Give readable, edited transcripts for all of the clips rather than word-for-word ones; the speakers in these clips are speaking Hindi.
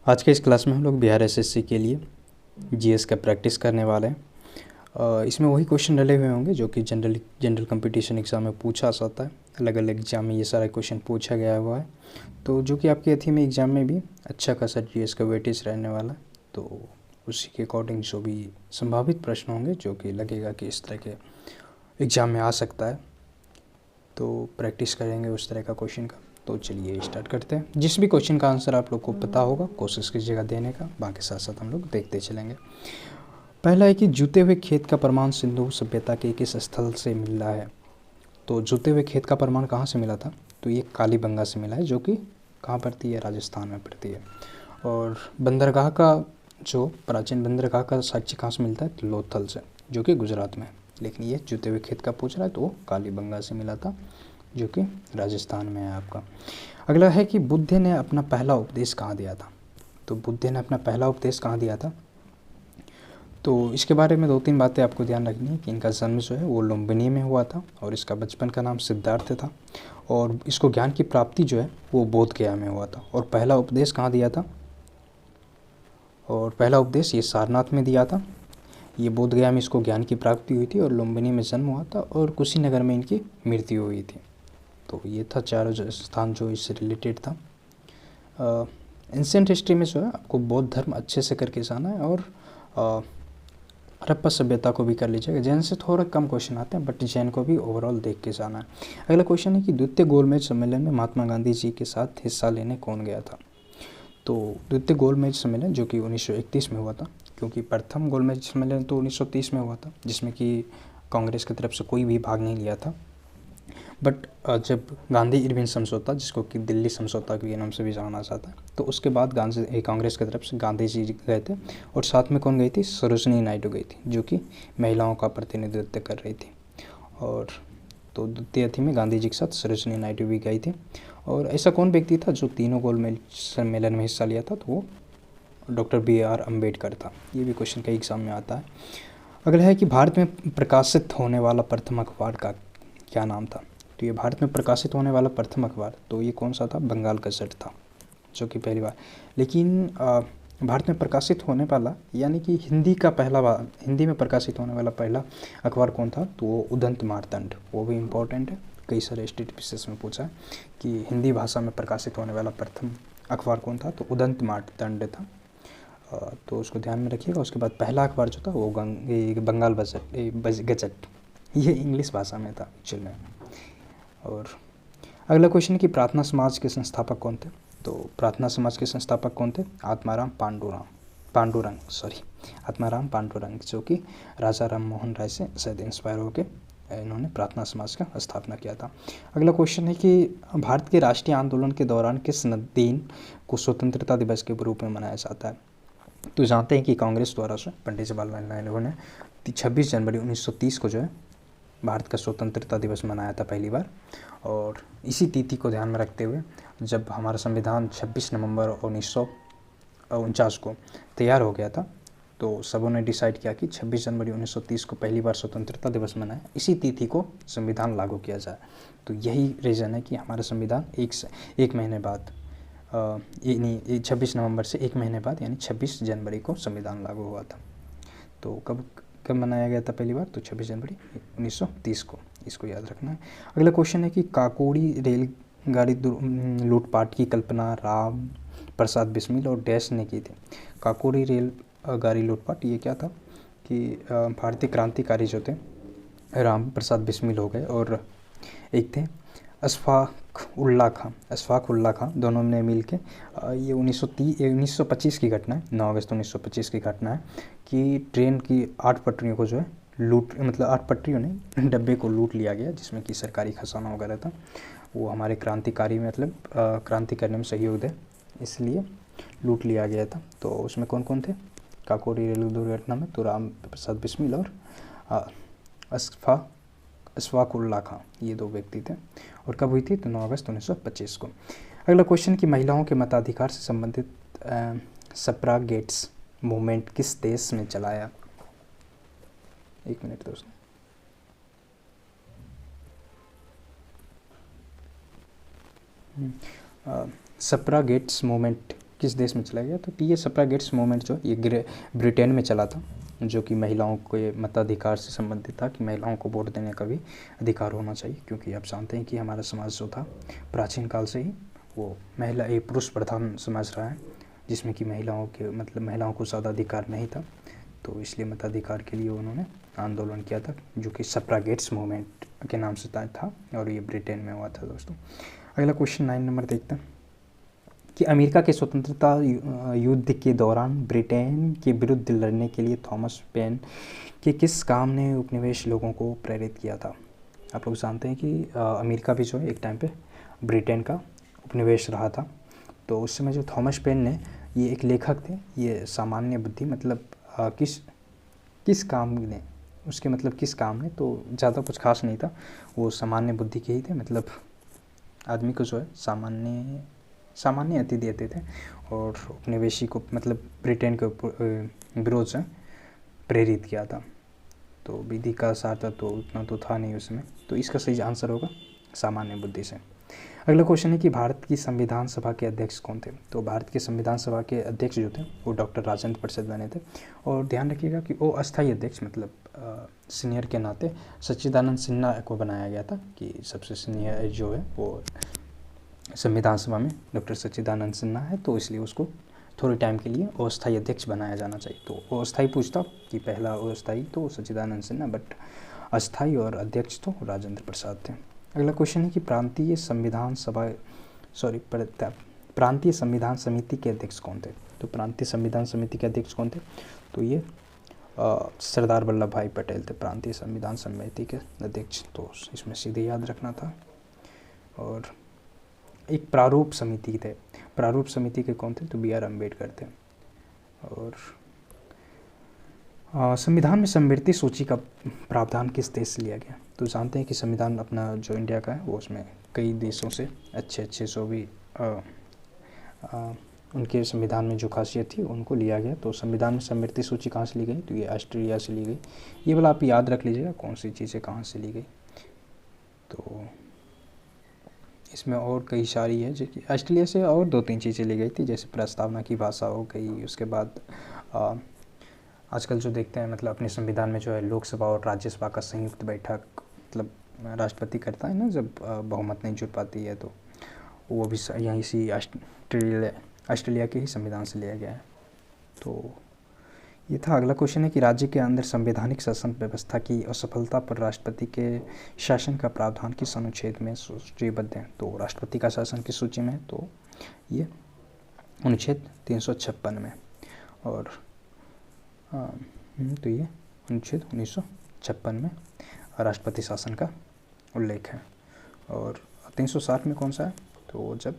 आज के इस क्लास में हम लोग बिहार एसएससी के लिए जीएस का प्रैक्टिस करने वाले हैं। इसमें वही क्वेश्चन डले हुए होंगे जो कि जनरल कंपटीशन एग्ज़ाम में पूछा जाता है। अलग अलग एग्ज़ाम में ये सारा क्वेश्चन पूछा गया हुआ है, तो जो कि आपके अथी में एग्ज़ाम में भी अच्छा खासा जीएस का वेटेज रहने वाला है। तो उसी के अकॉर्डिंग जो भी संभावित प्रश्न होंगे जो कि लगेगा कि इस तरह के एग्ज़ाम में आ सकता है, तो प्रैक्टिस करेंगे उस तरह का क्वेश्चन का। तो चलिए स्टार्ट करते हैं। जिस भी क्वेश्चन का आंसर आप लोग को पता होगा कोशिश कीजिएगा देने का, बाकी साथ साथ हम लोग देखते चलेंगे। पहला है कि जूते हुए खेत का प्रमाण सिंधु सभ्यता के किस स्थल से मिल रहा है। तो जूते हुए खेत का प्रमाण कहाँ से मिला था, तो ये कालीबंगा से मिला है, जो कि कहाँ पड़ती है, राजस्थान में पड़ती है। और बंदरगाह का जो प्राचीन बंदरगाह का साक्ष्य कहाँ से मिलता है, तो लोथल से, जो कि गुजरात में है। लेकिन ये जूते हुए खेत का पूछ रहा है तो वो कालीबंगा से मिला था, जो कि राजस्थान में है आपका। अगला है कि बुद्ध ने अपना पहला उपदेश कहाँ दिया था। तो बुद्ध ने अपना पहला उपदेश कहाँ दिया था, तो इसके बारे में दो तीन बातें आपको ध्यान रखनी है कि इनका जन्म जो है वो लुम्बिनी में हुआ था और इसका बचपन का नाम सिद्धार्थ था, और इसको ज्ञान की प्राप्ति जो है वो बोध गया में हुआ था। और पहला उपदेश कहाँ दिया था, और पहला उपदेश ये सारनाथ में दिया था। ये बोध गया में इसको ज्ञान की प्राप्ति हुई थी और लुम्बिनी में जन्म हुआ था और कुशीनगर में इनकी मृत्यु हुई थी। तो ये था चारों स्थान जो इससे रिलेटेड था। एंशिएंट हिस्ट्री में जो है आपको बौद्ध धर्म अच्छे से करके जाना है, और हड़प्पा सभ्यता को भी कर लीजिएगा। जैन से थोड़ा कम क्वेश्चन आते हैं, बट जैन को भी ओवरऑल देख के जाना है। अगला क्वेश्चन है कि द्वितीय गोलमेज सम्मेलन में महात्मा गांधी जी के साथ हिस्सा लेने कौन गया था। तो द्वितीय गोलमेज सम्मेलन जो कि 1931 में हुआ था, क्योंकि प्रथम गोलमेज सम्मेलन तो 1930 में हुआ था, जिसमें कि कांग्रेस की तरफ से कोई भी भाग नहीं लिया था। बट जब गांधी इरविन समझौता, जिसको कि दिल्ली समझौता के नाम से भी जाना जाता है, तो उसके बाद कांग्रेस की तरफ से गांधी जी गए थे, और साथ में कौन गई थी, सरोजनी नायडू गई थी, जो कि महिलाओं का प्रतिनिधित्व कर रही थी। और तो द्वितीय अथी में गांधी जी के साथ सरोजनी नायडू भी गई थी। और ऐसा कौन व्यक्ति था जो तीनों गोलमेज सम्मेलन में हिस्सा लिया था, तो वो डॉक्टर BR अम्बेडकर था। ये भी क्वेश्चन कई एग्जाम में आता है। अगला है कि भारत में प्रकाशित होने वाला प्रथम अखबार का क्या नाम था। तो ये भारत में प्रकाशित होने वाला प्रथम अखबार, तो ये कौन सा था, बंगाल गज़ट था, जो कि पहली बार। लेकिन भारत में प्रकाशित होने वाला यानी कि हिंदी में प्रकाशित होने वाला पहला अखबार कौन था, तो वो उदंत मार्तंड। वो भी इम्पोर्टेंट है, कई सारे स्टेट विशेष में पूछा है कि हिंदी भाषा में प्रकाशित होने वाला प्रथम अखबार कौन था, तो उदंत मार्तंड था। तो उसको ध्यान में रखिएगा। उसके बाद पहला अखबार जो था वो बंगाल गज़ट, ये इंग्लिश भाषा में था एक्चुअल में। और अगला क्वेश्चन है कि प्रार्थना समाज के संस्थापक कौन थे। तो प्रार्थना समाज के संस्थापक कौन थे, आत्माराम पांडुरंग, जो कि राजा राम मोहन राय से शायद इंस्पायर होकर इन्होंने प्रार्थना समाज का स्थापना किया था। अगला क्वेश्चन है कि भारत के राष्ट्रीय आंदोलन के दौरान किस दिन को स्वतंत्रता दिवस के रूप में मनाया जाता है। तो जानते हैं कि कांग्रेस द्वारा से पंडित जवाहरलाल नेहरू ने 26 जनवरी 1930 को जो है भारत का स्वतंत्रता दिवस मनाया था पहली बार। और इसी तिथि को ध्यान में रखते हुए जब हमारा संविधान 26 नवंबर 1949 को तैयार हो गया था, तो सबों ने डिसाइड किया कि 26 जनवरी 1930 को पहली बार स्वतंत्रता दिवस मनाए, इसी तिथि को संविधान लागू किया जाए। तो यही रीज़न है कि हमारा संविधान एक महीने बाद, यानी 26 नवंबर से एक महीने बाद यानी 26 जनवरी को संविधान लागू हुआ था। तो कब मनाया गया था पहली बार, तो 26 जनवरी 1930 को, इसको याद रखना है। अगला क्वेश्चन है कि काकोड़ी रेलगाड़ी लूटपाट की कल्पना राम प्रसाद बिस्मिल और डैश ने की थी। काकोड़ी रेल गाड़ी लूटपाट ये क्या था कि भारतीय क्रांतिकारी जो थे राम प्रसाद बिस्मिल हो गए, और एक थे अशफाक उल्ला खां, दोनों ने मिल के ये 1925 की घटना है, 9 अगस्त 1925 की घटना है कि ट्रेन की 8 पटरियों को जो है मतलब 8 पटरियों ने डब्बे को लूट लिया गया, जिसमें कि सरकारी खजाना वगैरह था। वो हमारे क्रांतिकारी मतलब क्रांति करने में सहयोग दे, इसलिए लूट लिया गया था। तो उसमें कौन कौन थे काकोरी रेलवे दुर्घटना में, तो राम प्रसाद बिस्मिल और अशफाक उल्ला खां, ये दो व्यक्ति थे। और कब हुई थी, तो 9 अगस्त 1925 को। अगला क्वेश्चन कि महिलाओं के मताधिकार से संबंधित सफ्रागेट्स मूवमेंट किस देश में चलाया। एक मिनट दोस्तों। सफ्रागेट्स मूवमेंट किस देश में चला गया? तो ये सफ्रागेट्स मूवमेंट जो ये ब्रिटेन में चला था, जो कि महिलाओं के मताधिकार से संबंधित था कि महिलाओं को वोट देने का भी अधिकार होना चाहिए, क्योंकि आप जानते हैं कि हमारा समाज जो था प्राचीन काल से ही वो पुरुष प्रधान समाज रहा है, जिसमें कि महिलाओं को ज़्यादा अधिकार नहीं था। तो इसलिए मताधिकार के लिए उन्होंने आंदोलन किया था, जो कि सफ्रागेट्स मूवमेंट के नाम से था, और ये ब्रिटेन में हुआ था दोस्तों। अगला क्वेश्चन 9 नंबर देखते हैं कि अमेरिका के स्वतंत्रता युद्ध के दौरान ब्रिटेन के विरुद्ध लड़ने के लिए थॉमस पेन के किस काम ने उपनिवेश लोगों को प्रेरित किया था? आप लोग जानते हैं कि अमेरिका भी जो है एक टाइम पे ब्रिटेन का उपनिवेश रहा था। तो उस समय जो थॉमस पेन ने, ये एक लेखक थे, ये सामान्य बुद्धि किस काम ने, उसके किस काम ने, तो ज़्यादा कुछ खास नहीं था, वो सामान्य बुद्धि के ही थे, आदमी को जो है सामान्य अति देते थे, और उपनिवेशी को ब्रिटेन के विरोध से प्रेरित किया था। तो विधि का सार था तो उतना तो था नहीं उसमें, तो इसका सही आंसर होगा सामान्य बुद्धि से। अगला क्वेश्चन है कि भारत की संविधान सभा के अध्यक्ष कौन थे? तो भारत की संविधान सभा के अध्यक्ष जो थे वो डॉक्टर राजेंद्र प्रसाद बने थे, और ध्यान रखिएगा कि वो अस्थायी अध्यक्ष सीनियर के नाते सच्चिदानंद सिन्हा को बनाया गया था, कि सबसे सीनियर जो है वो संविधान सभा में डॉक्टर सच्चिदानंद सिन्हा है, तो इसलिए उसको थोड़े टाइम के लिए अस्थायी अध्यक्ष बनाया जाना चाहिए। तो अस्थायी पूछता कि पहला अस्थायी तो सच्चिदानंद सिन्हा, बट अस्थायी और अध्यक्ष तो राजेंद्र प्रसाद थे। अगला क्वेश्चन है कि प्रांतीय संविधान समिति के अध्यक्ष कौन थे? तो प्रांतीय संविधान समिति के अध्यक्ष कौन थे? तो ये सरदार वल्लभ भाई पटेल थे प्रांतीय संविधान समिति के अध्यक्ष, तो इसमें सीधे याद रखना था। और एक प्रारूप समिति थे, प्रारूप समिति के कौन थे? तो बी आर अम्बेडकर थे। और संविधान में समवर्ती सूची का प्रावधान किस देश से लिया गया? तो जानते हैं कि संविधान अपना जो इंडिया का है वो उसमें कई देशों से अच्छे जो भी उनके संविधान में जो खासियत थी उनको लिया गया। तो संविधान में समवर्ती सूची कहाँ से ली गई? तो ये ऑस्ट्रेलिया से ली गई। ये वाला आप याद रख लीजिएगा कौन सी चीज़ें कहाँ से ली गई। तो इसमें और कई सारी है, जो कि ऑस्ट्रेलिया से और 2-3 चीज़ें ली गई थी, जैसे प्रस्तावना की भाषा हो गई। उसके बाद आजकल जो देखते हैं अपने संविधान में जो है लोकसभा और राज्यसभा का संयुक्त बैठक राष्ट्रपति करता है ना, जब बहुमत नहीं जुट पाती है, तो वो भी यहीं से ऑस्ट्रेलिया के ही संविधान से लिया गया है। तो ये था। अगला क्वेश्चन है कि राज्य के अंदर संवैधानिक शासन व्यवस्था की असफलता पर राष्ट्रपति के शासन का प्रावधान किस अनुच्छेद में सूचीबद्ध है? तो राष्ट्रपति का शासन की सूची में, तो ये अनुच्छेद 356 में, और तो ये अनुच्छेद 1956 में राष्ट्रपति शासन का उल्लेख है। और 360 में कौन सा है? तो जब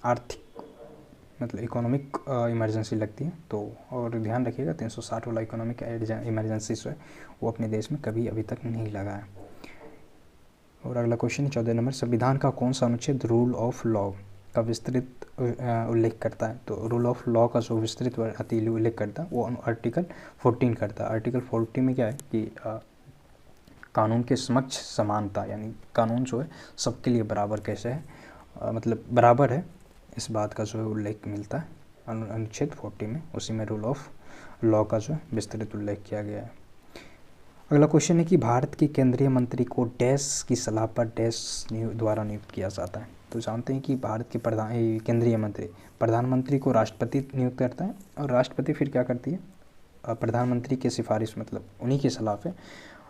आर्थिक इकोनॉमिक इमरजेंसी लगती है, तो और ध्यान रखिएगा 360 वाला इकोनॉमिक इमरजेंसी जो है वो अपने देश में कभी अभी तक नहीं लगा है। और अगला क्वेश्चन 14 नंबर, संविधान का कौन सा अनुच्छेद रूल ऑफ लॉ का विस्तृत उल्लेख करता है? तो रूल ऑफ लॉ का जो विस्तृत उल्लेख करता है वो आर्टिकल 14 करता है। आर्टिकल 14 में क्या है कि कानून के समक्ष समानता, यानी कानून जो है सबके लिए बराबर कैसे है, बराबर है, इस बात का जो है उल्लेख मिलता है अनुच्छेद 40 में। उसी में रूल ऑफ लॉ का जो है विस्तृत उल्लेख किया गया है। अगला क्वेश्चन है कि भारत के केंद्रीय मंत्री को डैश की सलाह पर डैश द्वारा नियुक्त किया जाता है? तो जानते हैं कि भारत के केंद्रीय मंत्री प्रधानमंत्री को राष्ट्रपति नियुक्त करता है, और राष्ट्रपति फिर क्या करती है? प्रधानमंत्री की सिफारिश उन्हीं की सलाह पे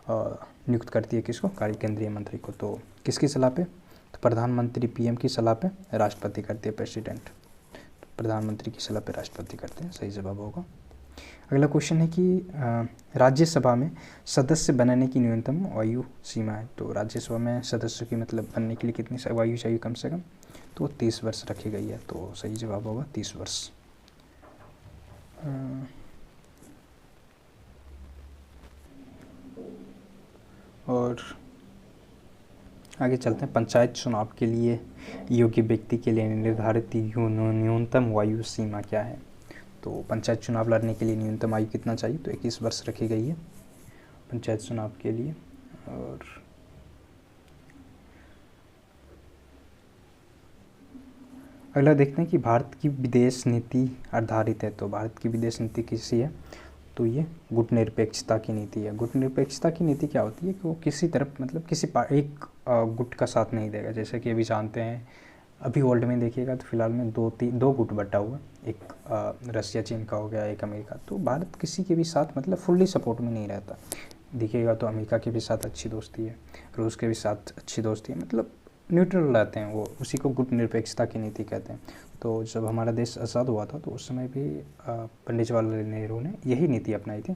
नियुक्त करती है किसको? केंद्रीय मंत्री को। तो किसकी सलाह पे? तो प्रधानमंत्री पीएम की सलाह पे राष्ट्रपति करती है, प्रेसिडेंट। तो प्रधानमंत्री की सलाह पे राष्ट्रपति करते हैं, सही जवाब होगा। अगला क्वेश्चन है कि राज्यसभा में सदस्य बनने की न्यूनतम आयु सीमा है? तो राज्यसभा में सदस्य की बनने के लिए कितनी आयु चाहिए कम से कम? तो 30 वर्ष रखी गई है, तो सही जवाब होगा 30 वर्ष। और आगे चलते हैं। पंचायत चुनाव के लिए योग्य व्यक्ति के लिए निर्धारित न्यूनतम आयु सीमा क्या है? तो पंचायत चुनाव लड़ने के लिए न्यूनतम आयु कितना चाहिए? तो 21 वर्ष रखी गई है पंचायत चुनाव के लिए। और अगला देखते हैं कि भारत की विदेश नीति आधारित है। तो भारत की विदेश नीति किसी है, तो ये गुटनिरपेक्षता की नीति है। गुटनिरपेक्षता की नीति क्या होती है कि वो किसी तरफ मतलब किसी एक गुट का साथ नहीं देगा। जैसे कि अभी जानते हैं, अभी वर्ल्ड में देखिएगा तो फिलहाल में दो गुट बटा हुआ, एक रसिया चीन का हो गया, एक अमेरिका। तो भारत किसी के भी साथ मतलब फुल्ली सपोर्ट में नहीं रहता। देखिएगा तो अमेरिका के भी साथ अच्छी दोस्ती है, रूस के भी साथ अच्छी दोस्ती है, मतलब न्यूट्रल रहते हैं वो। उसी को गुटनिरपेक्षता की नीति कहते हैं। तो जब हमारा देश आज़ाद हुआ था तो उस समय भी पंडित जवाहरलाल नेहरू ने यही नीति अपनाई थी,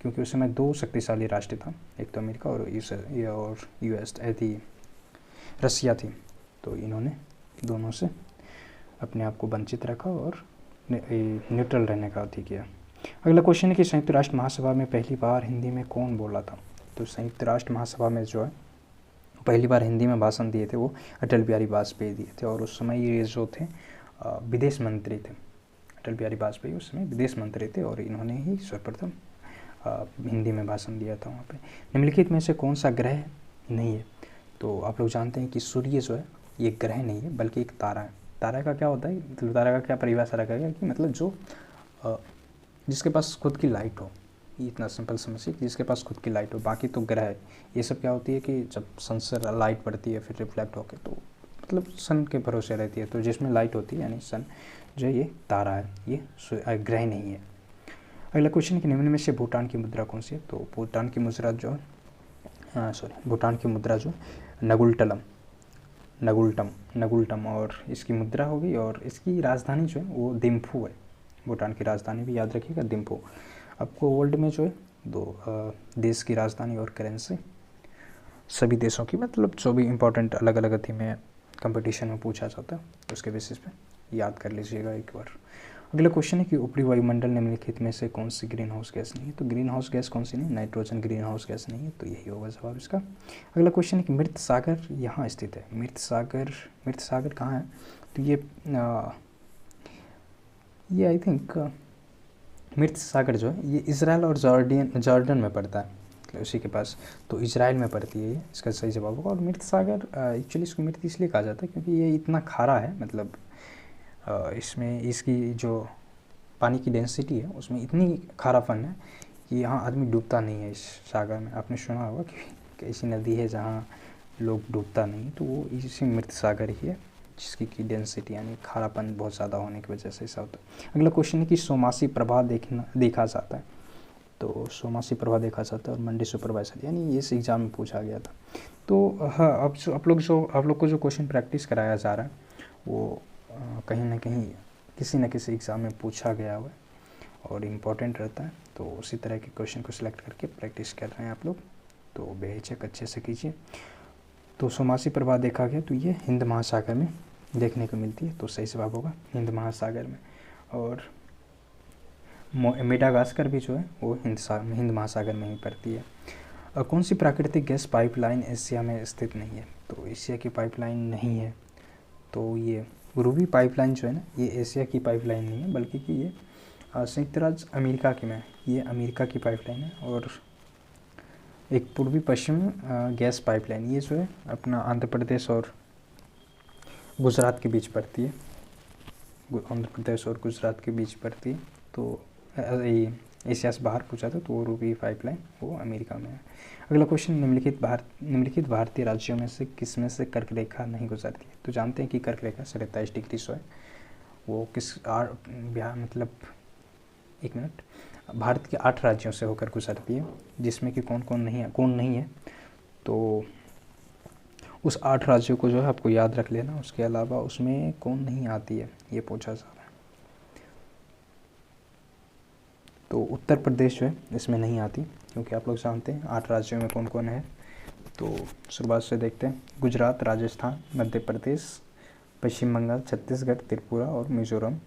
क्योंकि उस समय दो शक्तिशाली राष्ट्र था, एक तो अमेरिका और यूएस थी, रसिया थी। तो इन्होंने दोनों से अपने आप को वंचित रखा और न्यूट्रल रहने का अथी किया। अगला क्वेश्चन है कि संयुक्त राष्ट्र महासभा में पहली बार हिंदी में कौन बोला था। तो संयुक्त राष्ट्र महासभा में जो है पहली बार हिंदी में भाषण दिए थे वो अटल बिहारी वाजपेयी दिए थे। और उस समय ये जो थे विदेश मंत्री थे। अटल बिहारी वाजपेयी उस समय विदेश मंत्री थे और इन्होंने ही सर्वप्रथम हिंदी में भाषण दिया था वहाँ पे। निम्नलिखित में से कौन सा ग्रह नहीं है। तो आप लोग जानते हैं कि सूर्य जो है ये ग्रह नहीं है बल्कि एक तारा है। तारा का क्या होता है, मतलब तारा का क्या परिभाषा रखा गया कि मतलब जो जिसके पास खुद की लाइट हो, ये इतना सिंपल समझिए, जिसके पास खुद की लाइट हो। बाकी तो ग्रह है, ये सब क्या होती है कि जब सन से लाइट पड़ती है फिर रिफ्लेक्ट होकर तो मतलब सन के भरोसे रहती है। तो जिसमें लाइट होती है यानी सन जो है ये तारा है, ये ग्रह नहीं है। अगला क्वेश्चन है कि निम्न में से भूटान की मुद्रा कौन सी है। तो भूटान की मुद्रा जो भूटान की मुद्रा जो नगुल्टम और इसकी मुद्रा होगी और इसकी राजधानी जो है वो दिम्फू है। भूटान की राजधानी भी याद रखिएगा, दिम्फू। आपको वर्ल्ड में जो है दो देश की राजधानी और करेंसी सभी देशों की मतलब जो भी इम्पोर्टेंट अलग अलग अथी में कंपटीशन में पूछा जाता है उसके बेसिस पे याद कर लीजिएगा एक बार। अगला क्वेश्चन है कि ऊपरी वायुमंडल निम्नलिखित में से कौन सी ग्रीन हाउस गैस नहीं है। तो ग्रीन हाउस गैस कौन सी नहीं, नाइट्रोजन ग्रीन हाउस गैस नहीं है, तो यही होगा जवाब इसका। अगला क्वेश्चन है कि मृत सागर यहाँ स्थित है। मृत सागर कहाँ है। तो ये आई थिंक मृत सागर जो है ये इजराइल और जॉर्डन में पड़ता है, उसी के पास। तो इजराइल में पड़ती है ये, इसका सही जवाब होगा। और मृत सागर एक्चुअली इसको मृत इसलिए कहा जाता है क्योंकि ये इतना खारा है, मतलब इसमें इसकी जो पानी की डेंसिटी है उसमें इतनी खारापन है कि यहाँ आदमी डूबता नहीं है इस सागर में। आपने सुना होगा कि ऐसी नदी है जहाँ लोग डूबता नहीं, तो वो इसी मृत सागर ही है जिसकी की डेंसिटी यानी खारापन बहुत ज़्यादा होने की वजह से ऐसा होता है। अगला क्वेश्चन है कि सोमासी प्रभाव देखा जाता है। तो सोमासी प्रभाव देखा जाता है और मंडी सुपरवाइजर यानी इस एग्ज़ाम में पूछा गया था। तो हाँ, अब आप लोग को जो क्वेश्चन प्रैक्टिस कराया जा रहा है वो कहीं ना कहीं किसी न किसी एग्ज़ाम में पूछा गया हुआ है और इम्पोर्टेंट रहता है। तो उसी तरह के क्वेश्चन को सिलेक्ट करके प्रैक्टिस कर रहे हैं आप लोग, तो बेहिचक अच्छे से कीजिए। तो सोमासी प्रभाव देखा गया तो ये हिंद महासागर में देखने को मिलती है, तो सही जवाब होगा हिंद महासागर में। और मेडागास्कर भी जो है वो हिंद महासागर में ही पड़ती है। कौन सी प्राकृतिक गैस पाइपलाइन एशिया में स्थित नहीं है। तो एशिया की पाइपलाइन नहीं है, तो ये रूबी पाइपलाइन जो है ना ये एशिया की पाइपलाइन नहीं है बल्कि कि ये संयुक्त राज्य अमेरिका की में, ये अमेरिका की पाइपलाइन है। और एक पूर्वी पश्चिम गैस पाइपलाइन ये जो है अपना आंध्र प्रदेश और गुजरात के बीच पड़ती है, आंध्र प्रदेश और गुजरात के बीच पड़ती है। तो एशिया से बाहर पूछा था तो वो रूबी पाइपलाइन वो अमेरिका में है। अगला क्वेश्चन निम्नलिखित भारतीय राज्यों में से किस में से कर्क रेखा नहीं गुजरती है। तो जानते हैं कि कर्क रेखा 27 डिग्री जो है वो किस मतलब एक मिनट भारत के 8 राज्यों से होकर गुजरती है, जिसमें कि कौन नहीं है। तो उस 8 राज्यों को जो है आपको याद रख लेना, उसके अलावा उसमें कौन नहीं आती है ये पूछा जा रहा है। तो उत्तर प्रदेश जो है इसमें नहीं आती, क्योंकि आप लोग जानते हैं 8 राज्यों में कौन कौन है। तो शुरुआत से देखते हैं, गुजरात, राजस्थान, मध्य प्रदेश, पश्चिम बंगाल, छत्तीसगढ़, त्रिपुरा और मिजोरम,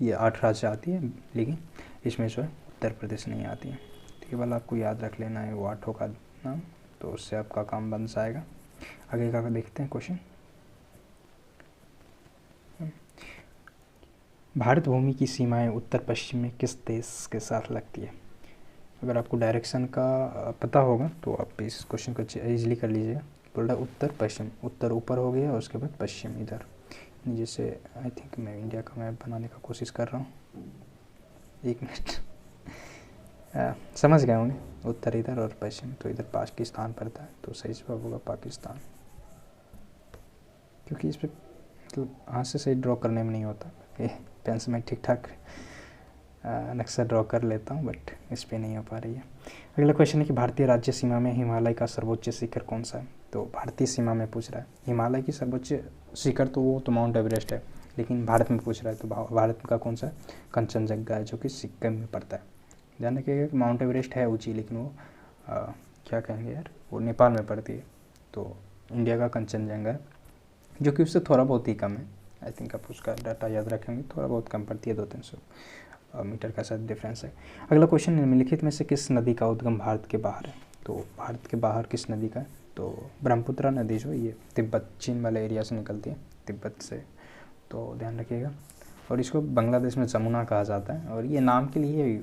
ये 8 राज्य आती है, लेकिन इसमें जो है उत्तर प्रदेश नहीं आती है। तो केवल आपको याद रख लेना है वो 8 का नाम, तो उससे आपका काम बन जाएगा। आगे का देखते हैं क्वेश्चन। भारत भूमि की सीमाएं उत्तर पश्चिम में किस देश के साथ लगती है। अगर आपको डायरेक्शन का पता होगा तो आप इस क्वेश्चन को इजीली कर लीजिएगा। बोल रहा उत्तर पश्चिम, उत्तर ऊपर हो गया और उसके बाद पश्चिम इधर, जैसे आई थिंक मैं इंडिया का मैप बनाने का कोशिश कर रहा हूँ, 1 मिनट। समझ गए होंगे, उत्तर इधर और पश्चिम, तो इधर पाकिस्तान पड़ता है, तो सही जवाब होगा पाकिस्तान, क्योंकि इस पर मतलब हाथ से सही ड्रॉ करने में नहीं होता, पेन से मैं ठीक ठाक नक्शा ड्रॉ कर लेता हूँ, बट इस पर नहीं हो पा रही है। अगला क्वेश्चन है कि भारतीय राज्य सीमा में हिमालय का सर्वोच्च शिखर कौन सा है? तो भारतीय सीमा में पूछ रहा है, हिमालय की सर्वोच्च शिखर तो वो तो माउंट एवरेस्ट है, लेकिन भारत में पूछ रहा है, तो भारत का कौन सा? कंचनजंगा है, जो कि सिक्किम में पड़ता है। ध्यान रखिएगा कि माउंट एवरेस्ट है ऊँची, लेकिन वो क्या कहेंगे यार, वो नेपाल में पड़ती है। तो इंडिया का कंचनजंगा है, जो कि उससे थोड़ा बहुत ही कम है। आई थिंक आप उसका डाटा याद रखेंगे, थोड़ा बहुत कम पड़ती है, 200-300 मीटर का शायद डिफरेंस है। अगला क्वेश्चन, निम्नलिखित में से किस नदी का उद्गम भारत के बाहर है? तो भारत के बाहर किस नदी का है? तो ब्रह्मपुत्र नदी जो ये तिब्बत चीन वाले एरिया से निकलती है, तिब्बत से, तो ध्यान रखिएगा। और इसको बांग्लादेश में जमुना कहा जाता है, और ये नाम के लिए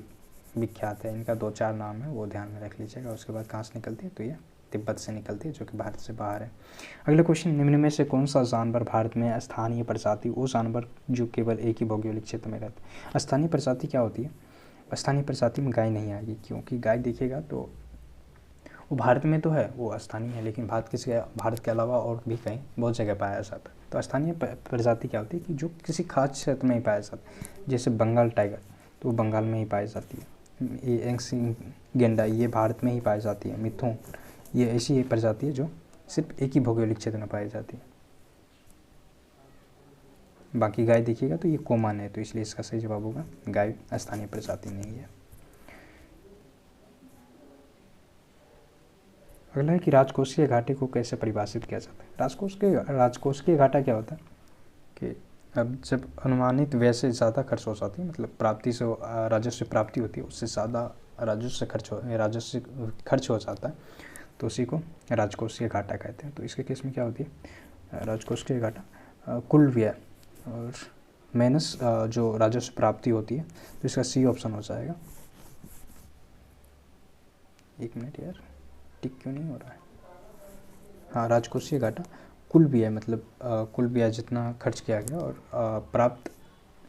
विख्यात है, इनका 2-4 नाम है, वो ध्यान में रख लीजिएगा। उसके बाद कहाँ से निकलती है? तो ये तिब्बत से निकलती है, जो कि भारत से बाहर है। अगला क्वेश्चन, निम्न में से कौन सा जानवर भारत में स्थानीय प्रजाति, वो जानवर जो केवल एक ही भौगोलिक क्षेत्र में रहते हैं? स्थानीय प्रजाति क्या होती है? स्थानीय प्रजाति में गाय नहीं आएगी, क्योंकि गाय देखिएगा तो वो भारत में तो है, वो स्थानीय है, लेकिन भारत के अलावा और भी कहीं बहुत जगह पाया जाता है। तो स्थानीय प्रजाति क्या होती है कि जो किसी खास क्षेत्र में ही पाया जाता है, जैसे बंगाल टाइगर, तो वो बंगाल में ही पाई जाती है। ये एंगसिंग गेंडा, ये भारत में ही पाई जाती है। मिथुन, ये ऐसी एक प्रजाति है जो सिर्फ एक ही भौगोलिक क्षेत्र में पाई जाती है। बाकी गाय देखिएगा तो ये कॉमन है, तो इसलिए इसका सही जवाब होगा गाय स्थानीय प्रजाति नहीं है। अगला है कि राजकोषीय घाटे को कैसे परिभाषित किया जाता है? राजकोषीय घाटा क्या होता है कि अब जब अनुमानित व्यय से ज़्यादा खर्च हो जाती है, मतलब प्राप्ति से राजस्व प्राप्ति होती है, उससे ज़्यादा राजस्व खर्च हो जाता है, तो उसी को राजकोषीय घाटा कहते हैं। तो इसके केस में क्या होती है? राजकोषीय घाटा कुल व्यय और माइनस जो राजस्व प्राप्ति होती है, तो इसका सी ऑप्शन हो जाएगा। 1 मिनट यार, टिक क्यों नहीं हो रहा है? हाँ, राजकोषीय घाटा कुल व्यय, मतलब कुल व्यय जितना खर्च किया गया और प्राप्त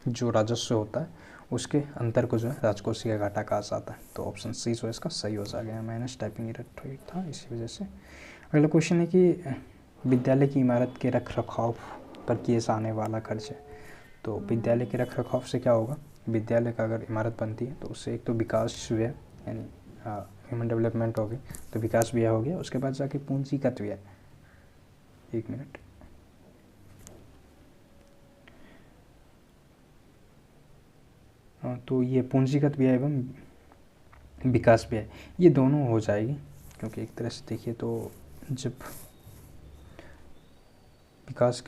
जो राजस्व होता है उसके अंतर को जो है राजकोषीय घाटा कहा जाता है। तो ऑप्शन सी जो है इसका सही हो जाएगा, माइनस टाइपिंग एरर था इसी वजह से। अगला क्वेश्चन है कि विद्यालय की इमारत के रख रखाव पर किए जाने वाला खर्च है। तो विद्यालय के रख रखाव से क्या होगा? विद्यालय का अगर इमारत बनती है तो उससे एक तो विकास व्यय यानी ह्यूमन डेवलपमेंट होगी, तो विकास व्यय हो गया। उसके बाद जाके पूंजीगत व्यय, 1 मिनट, तो ये पूंजीगत व्यय एवं विकास व्यय ये दोनों हो जाएगी, क्योंकि एक तरह से देखिए तो जब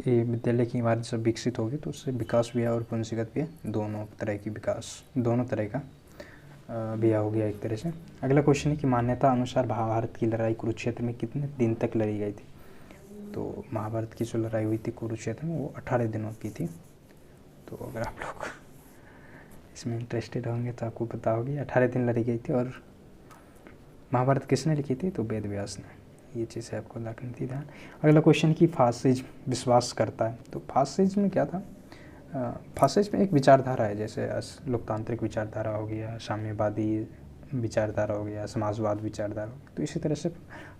विद्यालय की इमारत जब विकसित होगी तो उससे विकास व्यय और पूंजीगत व्यय दोनों तरह का व्यय हो गया एक तरह से। अगला क्वेश्चन है कि मान्यता अनुसार महाभारत की लड़ाई कुरुक्षेत्र में कितने दिन तक लड़ी गई थी? तो महाभारत की जो लड़ाई हुई थी कुरुक्षेत्र में वो 18 दिनों की थी। तो अगर आप लोग इसमें इंटरेस्टेड होंगे तो आपको पता होगी 18 दिन लड़ी गई थी। और महाभारत किसने लिखी थी? तो वेद व्यास ने। ये चीज़ें आपको रखनी थी ध्यान। अगला क्वेश्चन कि फासिज्म विश्वास करता है, तो फासिज्म में क्या था? फासिज्म में एक विचारधारा है, जैसे लोकतांत्रिक विचारधारा हो गया, साम्यवादी विचारधारा हो गया, समाजवाद विचारधारा हो गया। तो इसी तरह से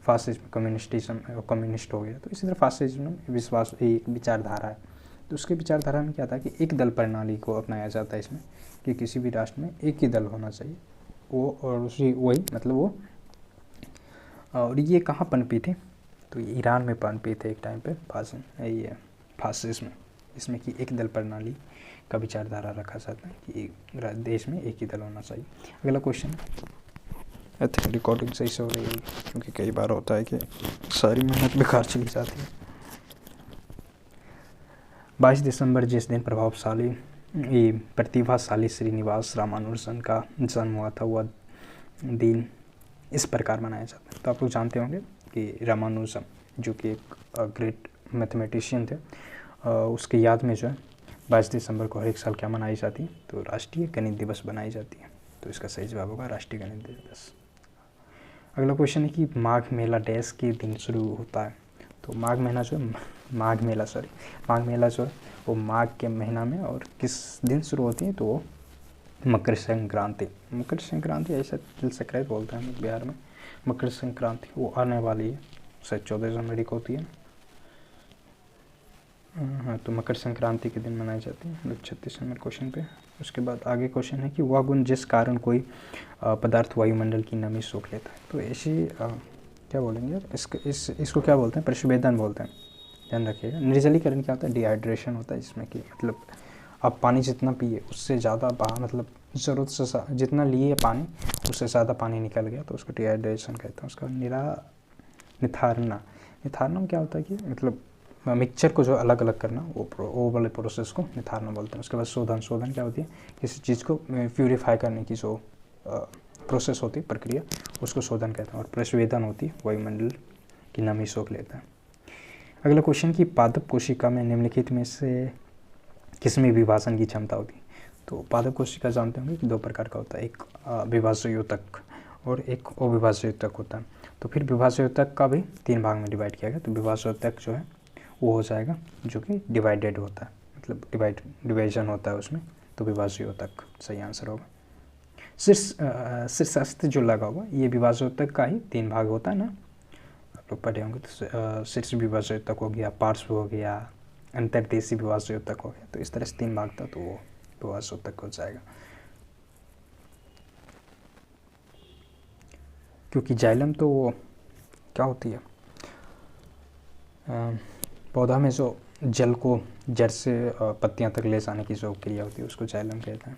फासिज्म कम्युनिस्ट हो गया। तो इसी तरह फासिज्म विश्वास एक विचारधारा है। तो उसके विचारधारा में क्या था कि एक दल प्रणाली को अपनाया जाता है इसमें, कि किसी भी राष्ट्र में एक ही दल होना चाहिए, वो और उसी वही मतलब वो। और ये कहाँ पनपी थी? तो ये ईरान में पनपी थे एक टाइम पे फासिज्म, इसमें कि एक दल प्रणाली का विचारधारा रखा जाता है कि देश में एक ही दल होना चाहिए। अगला क्वेश्चन, आई थिंक रिकॉर्डिंग सही से हो रही है, क्योंकि कई बार होता है कि सारी मेहनत बेकार चली जाती है। 22 दिसंबर जिस दिन प्रतिभाशाली श्रीनिवास रामानुजन का जन्म हुआ था, वह दिन इस प्रकार मनाया जाता है। तो आप लोग जानते होंगे कि रामानुजन जो कि एक ग्रेट मैथमेटिशियन थे, उसके याद में जो है 22 दिसंबर को हर एक साल क्या मनाई जाती है? तो राष्ट्रीय गणित दिवस बनाई जाती है। तो इसका सही जवाब होगा राष्ट्रीय गणित दिवस। अगला क्वेश्चन है कि माघ मेला डैश के दिन शुरू होता है? तो माघ महीना जो है माघ मेला, सॉरी, माघ मेला जो है वो माघ के महीना में और किस दिन शुरू होती है, तो वो मकर संक्रांति, मकर संक्रांति ऐसा तिल संक्रांति बोलते हैं हम बिहार में। मकर संक्रांति वो आने वाली है, शायद 14 जनवरी को होती है। हाँ, तो मकर संक्रांति के दिन मनाई जाती है। 36 नंबर क्वेश्चन पे। उसके बाद आगे क्वेश्चन है कि वह गुण जिस कारण कोई पदार्थ वायुमंडल की नमी सोख लेता है। तो ऐसी क्या बोलेंगे यार, इसको क्या बोलते हैं, प्रशुभेदन बोलते हैं, ध्यान रखिएगा। निर्जलीकरण क्या होता है, डिहाइड्रेशन होता है, जिसमें कि मतलब आप पानी जितना पिए उससे ज़्यादा मतलब ज़रूरत से जितना लिए पानी उससे ज़्यादा पानी निकल गया तो उसको डिहाइड्रेशन कहते हैं। उसका निथारना, निथारना में क्या होता है कि मतलब मिक्सचर को जो अलग अलग करना, वो वाले प्रोसेस को निथारना बोलते हैं। उसके बाद शोधन, शोधन क्या होती है, किसी चीज़ को प्यूरीफाई करने की जो प्रोसेस होती है, प्रक्रिया, उसको शोधन कहते हैं। और प्रस्वेदन होती है, वायुमंडल की नमी सोख लेता है। अगला क्वेश्चन कि पादप कोशिका में निम्नलिखित में से किसमें विभाजन की क्षमता होती है। तो पादप कोशिका जानते होंगे कि दो प्रकार का होता है, एक विभाज्य योतक और एक अविभाज्य योतक होता है। तो फिर विभाज्य योतक का भी 3 भाग में डिवाइड किया गया। तो विभाज्य योतक जो है वो हो जाएगा जो कि डिवाइडेड होता है, मतलब डिवाइजन होता है उसमें, तो विभाज्य योतक सही आंसर होगा। शीर्षस्थ जो लगा हुआ ये विभाज्य योतक का ही 3 भाग होता है ना, आप लोग पढ़े होंगे। तो शीर्ष विभाज्य योतक हो गया, पार्श्व हो गया, अंतर्देशीय विभाज्य योतक हो गया। तो इस तरह से 3 भाग था, तो वो विभाज्य योतक हो जाएगा। क्योंकि जाइलम तो वो क्या होती है, पौधा में जो जल को जड़ से पत्तियां तक ले जाने की जो क्रिया होती है उसको जाइलम कहते हैं।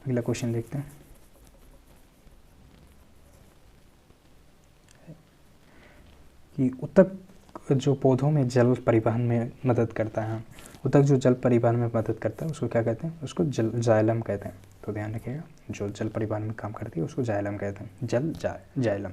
अगला क्वेश्चन देखते हैं कि उत्तक जो पौधों में जल परिवहन में मदद करता है, उत्तक जो जल परिवहन में मदद करता है उसको क्या कहते हैं, उसको जाइलम कहते हैं। तो ध्यान रखिएगा, जो जल परिवहन में काम करती है उसको जाइलम कहते हैं, जाइलम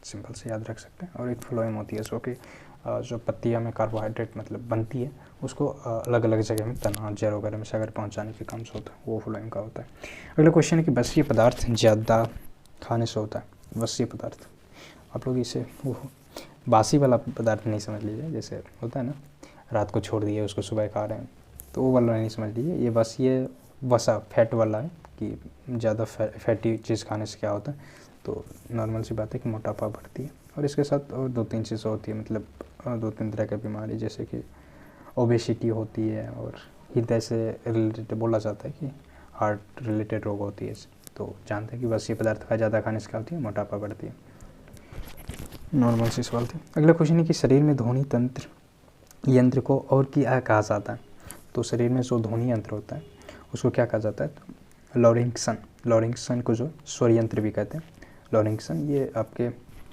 सिंपल से याद रख सकते हैं। और एक फ्लोएम होती है जो कि जो पत्तियां में कार्बोहाइड्रेट मतलब बनती है उसको अलग अलग जगह में तना, जड़ वगैरह में से अगर पहुँचाने के काम से होता है, वो फ्लोएम का होता है। अगला क्वेश्चन है कि वसीय पदार्थ ज़्यादा खाने से होता है। वसीय पदार्थ, आप लोग इसे वो बासी वाला पदार्थ नहीं समझ लीजिए, जैसे होता है ना रात को छोड़ दिए उसको सुबह खा रहे हैं, तो वो वाला नहीं समझ लीजिए। ये बस ये वसा फैट वाला है कि ज़्यादा फैटी चीज़ खाने से क्या होता है, तो नॉर्मल सी बात है कि मोटापा बढ़ती है। और इसके साथ और 2-3 चीज़ें होती है, मतलब 2-3 तरह की बीमारी, जैसे कि ओबेसिटी होती है और हृदय से रिलेटेड बोला जाता है कि हार्ट रिलेटेड रोग होती है। तो जानते हैं कि बस ये पदार्थ का ज़्यादा खाने से क्या होती है, मोटापा बढ़ती है। नॉर्मल सी सवाल थी। अगला क्वेश्चन है कि शरीर में ध्वनि तंत्र यंत्र को और क्या कहा जाता है। तो शरीर में जो ध्वनि यंत्र होता है उसको क्या कहा जाता है, तो लॉरिंक्सन, लॉरिंक्सन को जो स्वर यंत्र भी कहते हैं। लॉरिंक्सन ये आपके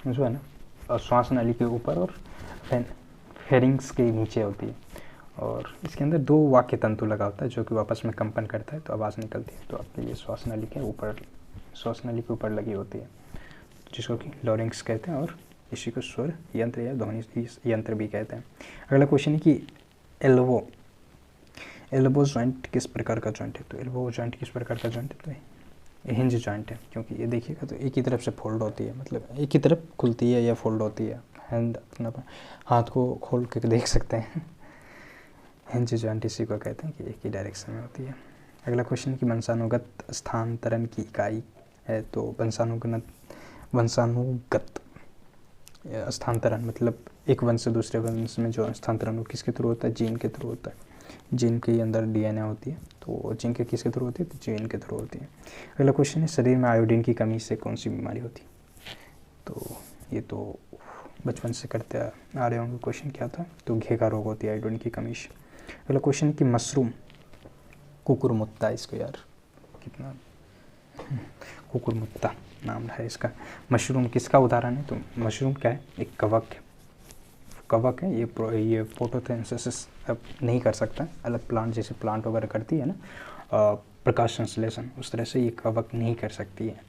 जो है ना श्वास नली के ऊपर और फेरिंग्स के नीचे होती है, और इसके अंदर 2 वाक्य तंतु लगा होता है जो कि आपस में कंपन करता है तो आवाज़ निकलती है। तो आपके ये श्वास नली के ऊपर लगी होती है, जिसको कि लॉरिंक्स कहते हैं, और इसी को स्वर यंत्र या ध्वनि यंत्र भी कहते हैं। अगला क्वेश्चन है कि एल्बो जॉइंट किस प्रकार का जॉइंट है। तो एल्बो जॉइंट किस प्रकार का जॉइंट है, तो हिंज जॉइंट है, क्योंकि ये देखिएगा तो एक ही तरफ से फोल्ड होती है, मतलब एक ही तरफ खुलती है या फोल्ड होती है। हैंड अपना हाथ को खोल के देख सकते हैं। हिंज जॉइंट इसी को कहते हैं कि एक ही डायरेक्शन में होती है। अगला क्वेश्चन है कि वंशानुगत स्थानांतरण की इकाई है। तो वंशानुगत स्थानांतरण मतलब एक वंश से दूसरे वंश में जो स्थानांतरण किसके थ्रू होता है, जीन के थ्रू होता है। जीन के अंदर डीएनए होती है, तो जीन के किसके थ्रू होती है, तो जीन के थ्रू होती है। अगला क्वेश्चन है शरीर में आयोडीन की कमी से कौन सी बीमारी होती है। तो ये तो बचपन से करते आ रहे होंगे। क्वेश्चन क्या था, तो घेका रोग होती है आयोडीन की कमी से। अगला क्वेश्चन है कि मशरूम कुकुरमुत्ता, इसको यार कितना कुकुरमुत्ता नाम है इसका, मशरूम किसका उदाहरण है। तो मशरूम क्या है, एक कवक है। ये फोटोसिंथेसिस अब नहीं कर सकता, अलग प्लांट जैसे प्लांट वगैरह करती है ना प्रकाश संश्लेषण, उस तरह से ये कवक नहीं कर सकती है।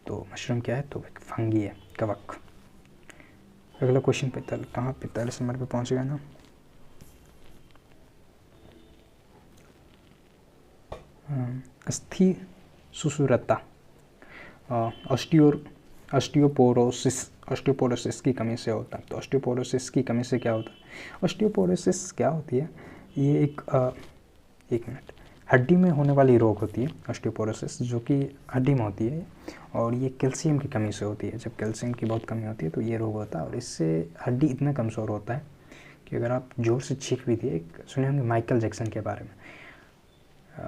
तो मशरूम क्या है, तो एक फंगी है, कवक। अगला क्वेश्चन 45 नंबर पे पहुंच गया ना। अस्थि सुषुरता, ऑस्टियोपोरोसिस की कमी से होता है। तो ऑस्टियोपोरोसिस की कमी से क्या होता है? ऑस्टियोपोरोसिस क्या होती है? ये एक मिनट, हड्डी में होने वाली रोग होती है ऑस्टियोपोरोसिस, जो कि हड्डी में होती है, और ये कैल्शियम की कमी से होती है। जब कैल्शियम की बहुत कमी होती है तो ये रोग होता है, और इससे हड्डी इतना कमज़ोर होता है कि अगर आप जोर से चीख भी दिए, सुने होंगे माइकल जैक्सन के बारे में,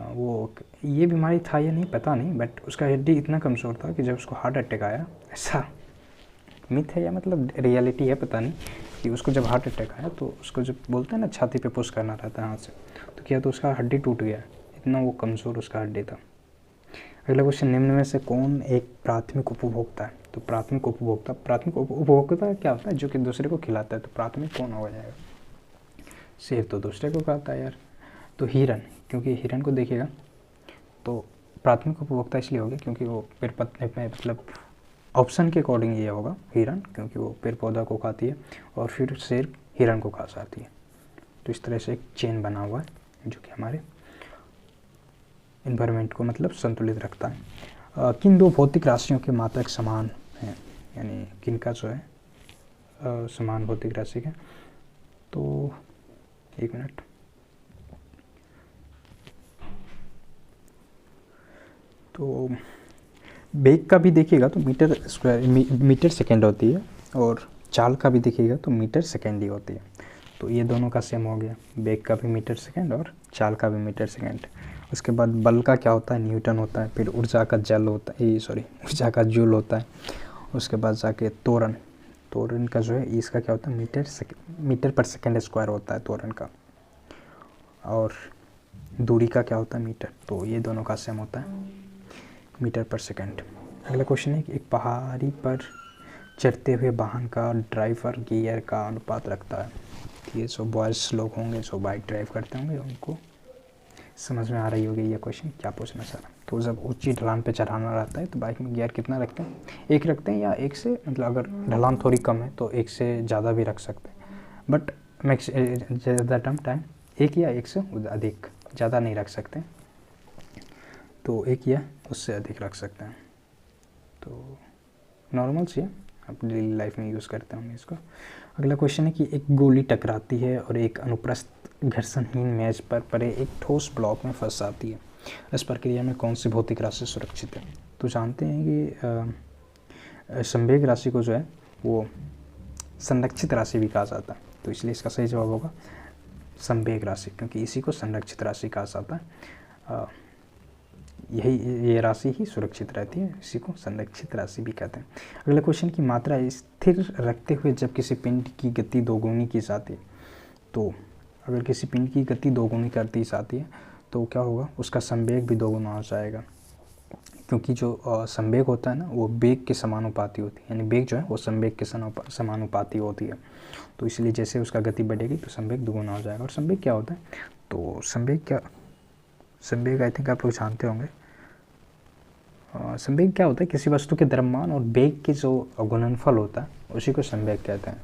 वो ये बीमारी था या नहीं पता नहीं, बट उसका हड्डी इतना कमज़ोर था कि जब उसको हार्ट अटैक आया, ऐसा मिथ है या मतलब रियलिटी है पता नहीं, कि उसको जब हार्ट अटैक आया तो उसको जब बोलते हैं ना छाती पे पुश करना रहता है हाथ से, तो क्या तो उसका हड्डी टूट गया, इतना वो कमज़ोर उसका हड्डी था। अगला क्वेश्चन, निम्न में से कौन एक प्राथमिक उपभोक्ता है? तो प्राथमिक उपभोक्ता क्या होता है? जो कि दूसरे को खिलाता है। तो प्राथमिक कौन हो जाएगा? शेर तो दूसरे को खाता है यार। तो हिरन, क्योंकि हिरन को देखिएगा तो प्राथमिक उपभोक्ता इसलिए हो गया क्योंकि वो पेड़ पत्ते में, मतलब ऑप्शन के अकॉर्डिंग ये होगा हिरन, क्योंकि वो पेड़ पौधा को खाती है और फिर शेर हिरन को खा जाती है। तो इस तरह से एक चेन बना हुआ है जो कि हमारे इन्वायरमेंट को मतलब संतुलित रखता है। किन दो भौतिक राशियों के मात्रक समान हैं? यानी किन का जो है समान भौतिक राशि का? तो एक मिनट, तो बेग का भी देखिएगा तो मीटर सेकेंड होती है, और चाल का भी देखिएगा तो मीटर सेकेंड ही होती है। तो ये दोनों का सेम हो गया, बेग का भी मीटर सेकेंड और चाल का भी मीटर सेकेंड। उसके बाद बल का क्या होता है? न्यूटन होता है। फिर ऊर्जा का जल होता है, ऊर्जा का जूल होता है। उसके बाद जाके त्वरण का जो है इसका क्या होता है? मीटर पर सेकेंड स्क्वायर होता है त्वरण का। और दूरी का क्या होता है? मीटर। तो ये दोनों का सेम होता है, मीटर पर सेकेंड। अगला क्वेश्चन है कि एक पहाड़ी पर चढ़ते हुए वाहन का ड्राइवर गियर का अनुपात रखता है। ये जो बॉयज़ लोग होंगे जो बाइक ड्राइव करते होंगे उनको समझ में आ रही होगी ये क्वेश्चन क्या पूछना चाह रहा है। तो जब ऊंची ढलान पे चढ़ाना रहता है तो बाइक में गियर कितना रखते हैं? एक रखते हैं, या एक से मतलब अगर ढलान थोड़ी कम है तो एक से ज़्यादा भी रख सकते हैं, बट मैक्स ज़्यादा टाइम एक या एक से अधिक, ज़्यादा नहीं रख सकते, तो एक या उससे अधिक रख सकते हैं। तो नॉर्मल सी है, आप डेली लाइफ में यूज़ करते होंगे इसको। अगला क्वेश्चन है कि एक गोली टकराती है और एक अनुप्रस्थ घर्षणहीन मेज पर पड़े एक ठोस ब्लॉक में फंस जाती है। इस प्रक्रिया में कौन सी भौतिक राशि सुरक्षित है? तो जानते हैं कि संवेग राशि को जो है वो संरक्षित राशि भी कहा जाता है, तो इसलिए इसका सही जवाब होगा संवेग राशि, क्योंकि इसी को संरक्षित राशि कहा जाता है। ये राशि ही सुरक्षित रहती है, इसी को संरक्षित राशि भी कहते हैं। अगला क्वेश्चन की मात्रा स्थिर रखते हुए जब किसी पिंड की गति दोगुनी की जाती है, तो अगर किसी पिंड की गति दोगुनी कर दी जाती है तो क्या होगा? उसका संवेग भी दोगुना हो जाएगा, क्योंकि जो संवेग होता है ना वो वेग के समानुपाती होती है, यानी वेग जो है वो संवेग के समानुपाती होती है। तो इसलिए जैसे उसका गति बढ़ेगी तो संवेग दोगुना हो जाएगा। और संवेग क्या होता है? तो संवेग आई थिंक आप लोग जानते होंगे। संवेग क्या होता है? किसी वस्तु के द्रव्यमान और वेग के जो गुणनफल होता है उसी को संवेग कहते हैं।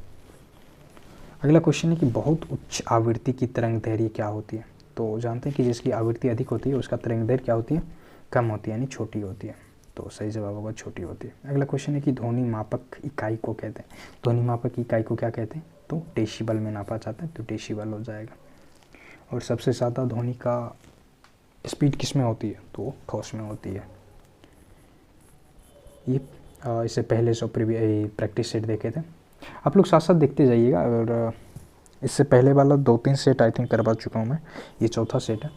अगला क्वेश्चन है कि बहुत उच्च आवृत्ति की तरंग दैर्घ्य क्या होती है? तो जानते हैं कि जिसकी आवृत्ति अधिक होती है उसका तरंग दैर्घ्य क्या होती है? कम होती है, यानी छोटी होती है। तो सही जवाब होगा छोटी होती है। अगला क्वेश्चन है कि ध्वनि मापक इकाई को कहते हैं। ध्वनि मापक इकाई को क्या कहते हैं? तो डेसिबल में नापा जाता है, तो डेसिबल हो जाएगा। और सबसे ज़्यादा ध्वनि का स्पीड किस में होती है? तो ठोस में होती है। ये इससे पहले जो प्रैक्टिस सेट देखे थे, आप लोग साथ साथ देखते जाइएगा। और इससे पहले वाला 2-3 सेट आई थिंक करवा चुका हूँ मैं, ये चौथा सेट है,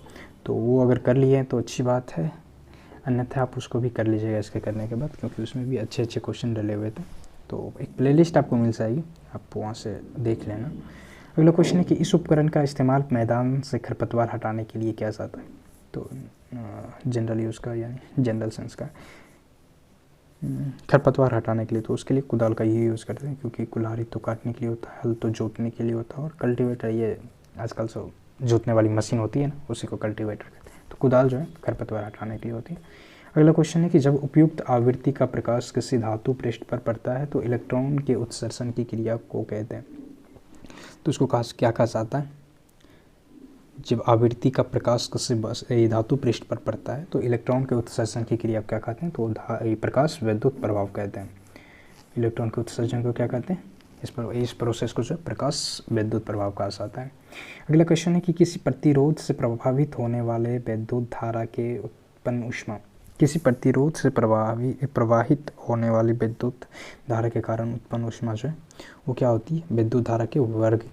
तो वो अगर कर लिए हैं तो अच्छी बात है, अन्यथा आप उसको भी कर लीजिएगा इसके करने के बाद, क्योंकि उसमें भी अच्छे अच्छे क्वेश्चन डले हुए थे। तो एक प्लेलिस्ट आपको मिल जाएगी, आप वहाँ से देख लेना। अगला क्वेश्चन है कि इस उपकरण का इस्तेमाल मैदान से खरपतवार हटाने के लिए किया जाता है? तो जनरल यूज़ का, यानी जनरल सेंस का खरपतवार हटाने के लिए तो उसके लिए कुदाल का ही यूज़ करते हैं, क्योंकि कुल्हाड़ी तो काटने के लिए होता है, हल तो जोतने के लिए होता है, और कल्टीवेटर ये आजकल जो जोतने वाली मशीन होती है ना उसी को कल्टीवेटर कहते हैं। तो कुदाल जो है खरपतवार हटाने के लिए होती है। अगला क्वेश्चन है कि जब उपयुक्त आवृत्ति का प्रकाश किसी धातु पृष्ठ पर पड़ता है तो इलेक्ट्रॉन के उत्सर्जन की क्रिया को कहते हैं? तो उसको क्या कहा जाता है? जब आवृत्ति का प्रकाश किसी धातु पृष्ठ पर पड़ता है तो इलेक्ट्रॉन के उत्सर्जन की क्रिया क्या कहते हैं? तो प्रकाश विद्युत प्रभाव कहते हैं। इलेक्ट्रॉन के उत्सर्जन को क्या कहते हैं? इस प्रोसेस को जो है प्रकाश विद्युत प्रभाव कहा जाता है। अगला क्वेश्चन है कि किसी प्रतिरोध से प्रभावित होने वाले विद्युत धारा के उत्पन्न ऊष्मा, किसी प्रतिरोध से प्रवाहित होने वाली विद्युत धारा के कारण उत्पन्न ऊष्मा जो है वो क्या होती है? विद्युत धारा के वर्ग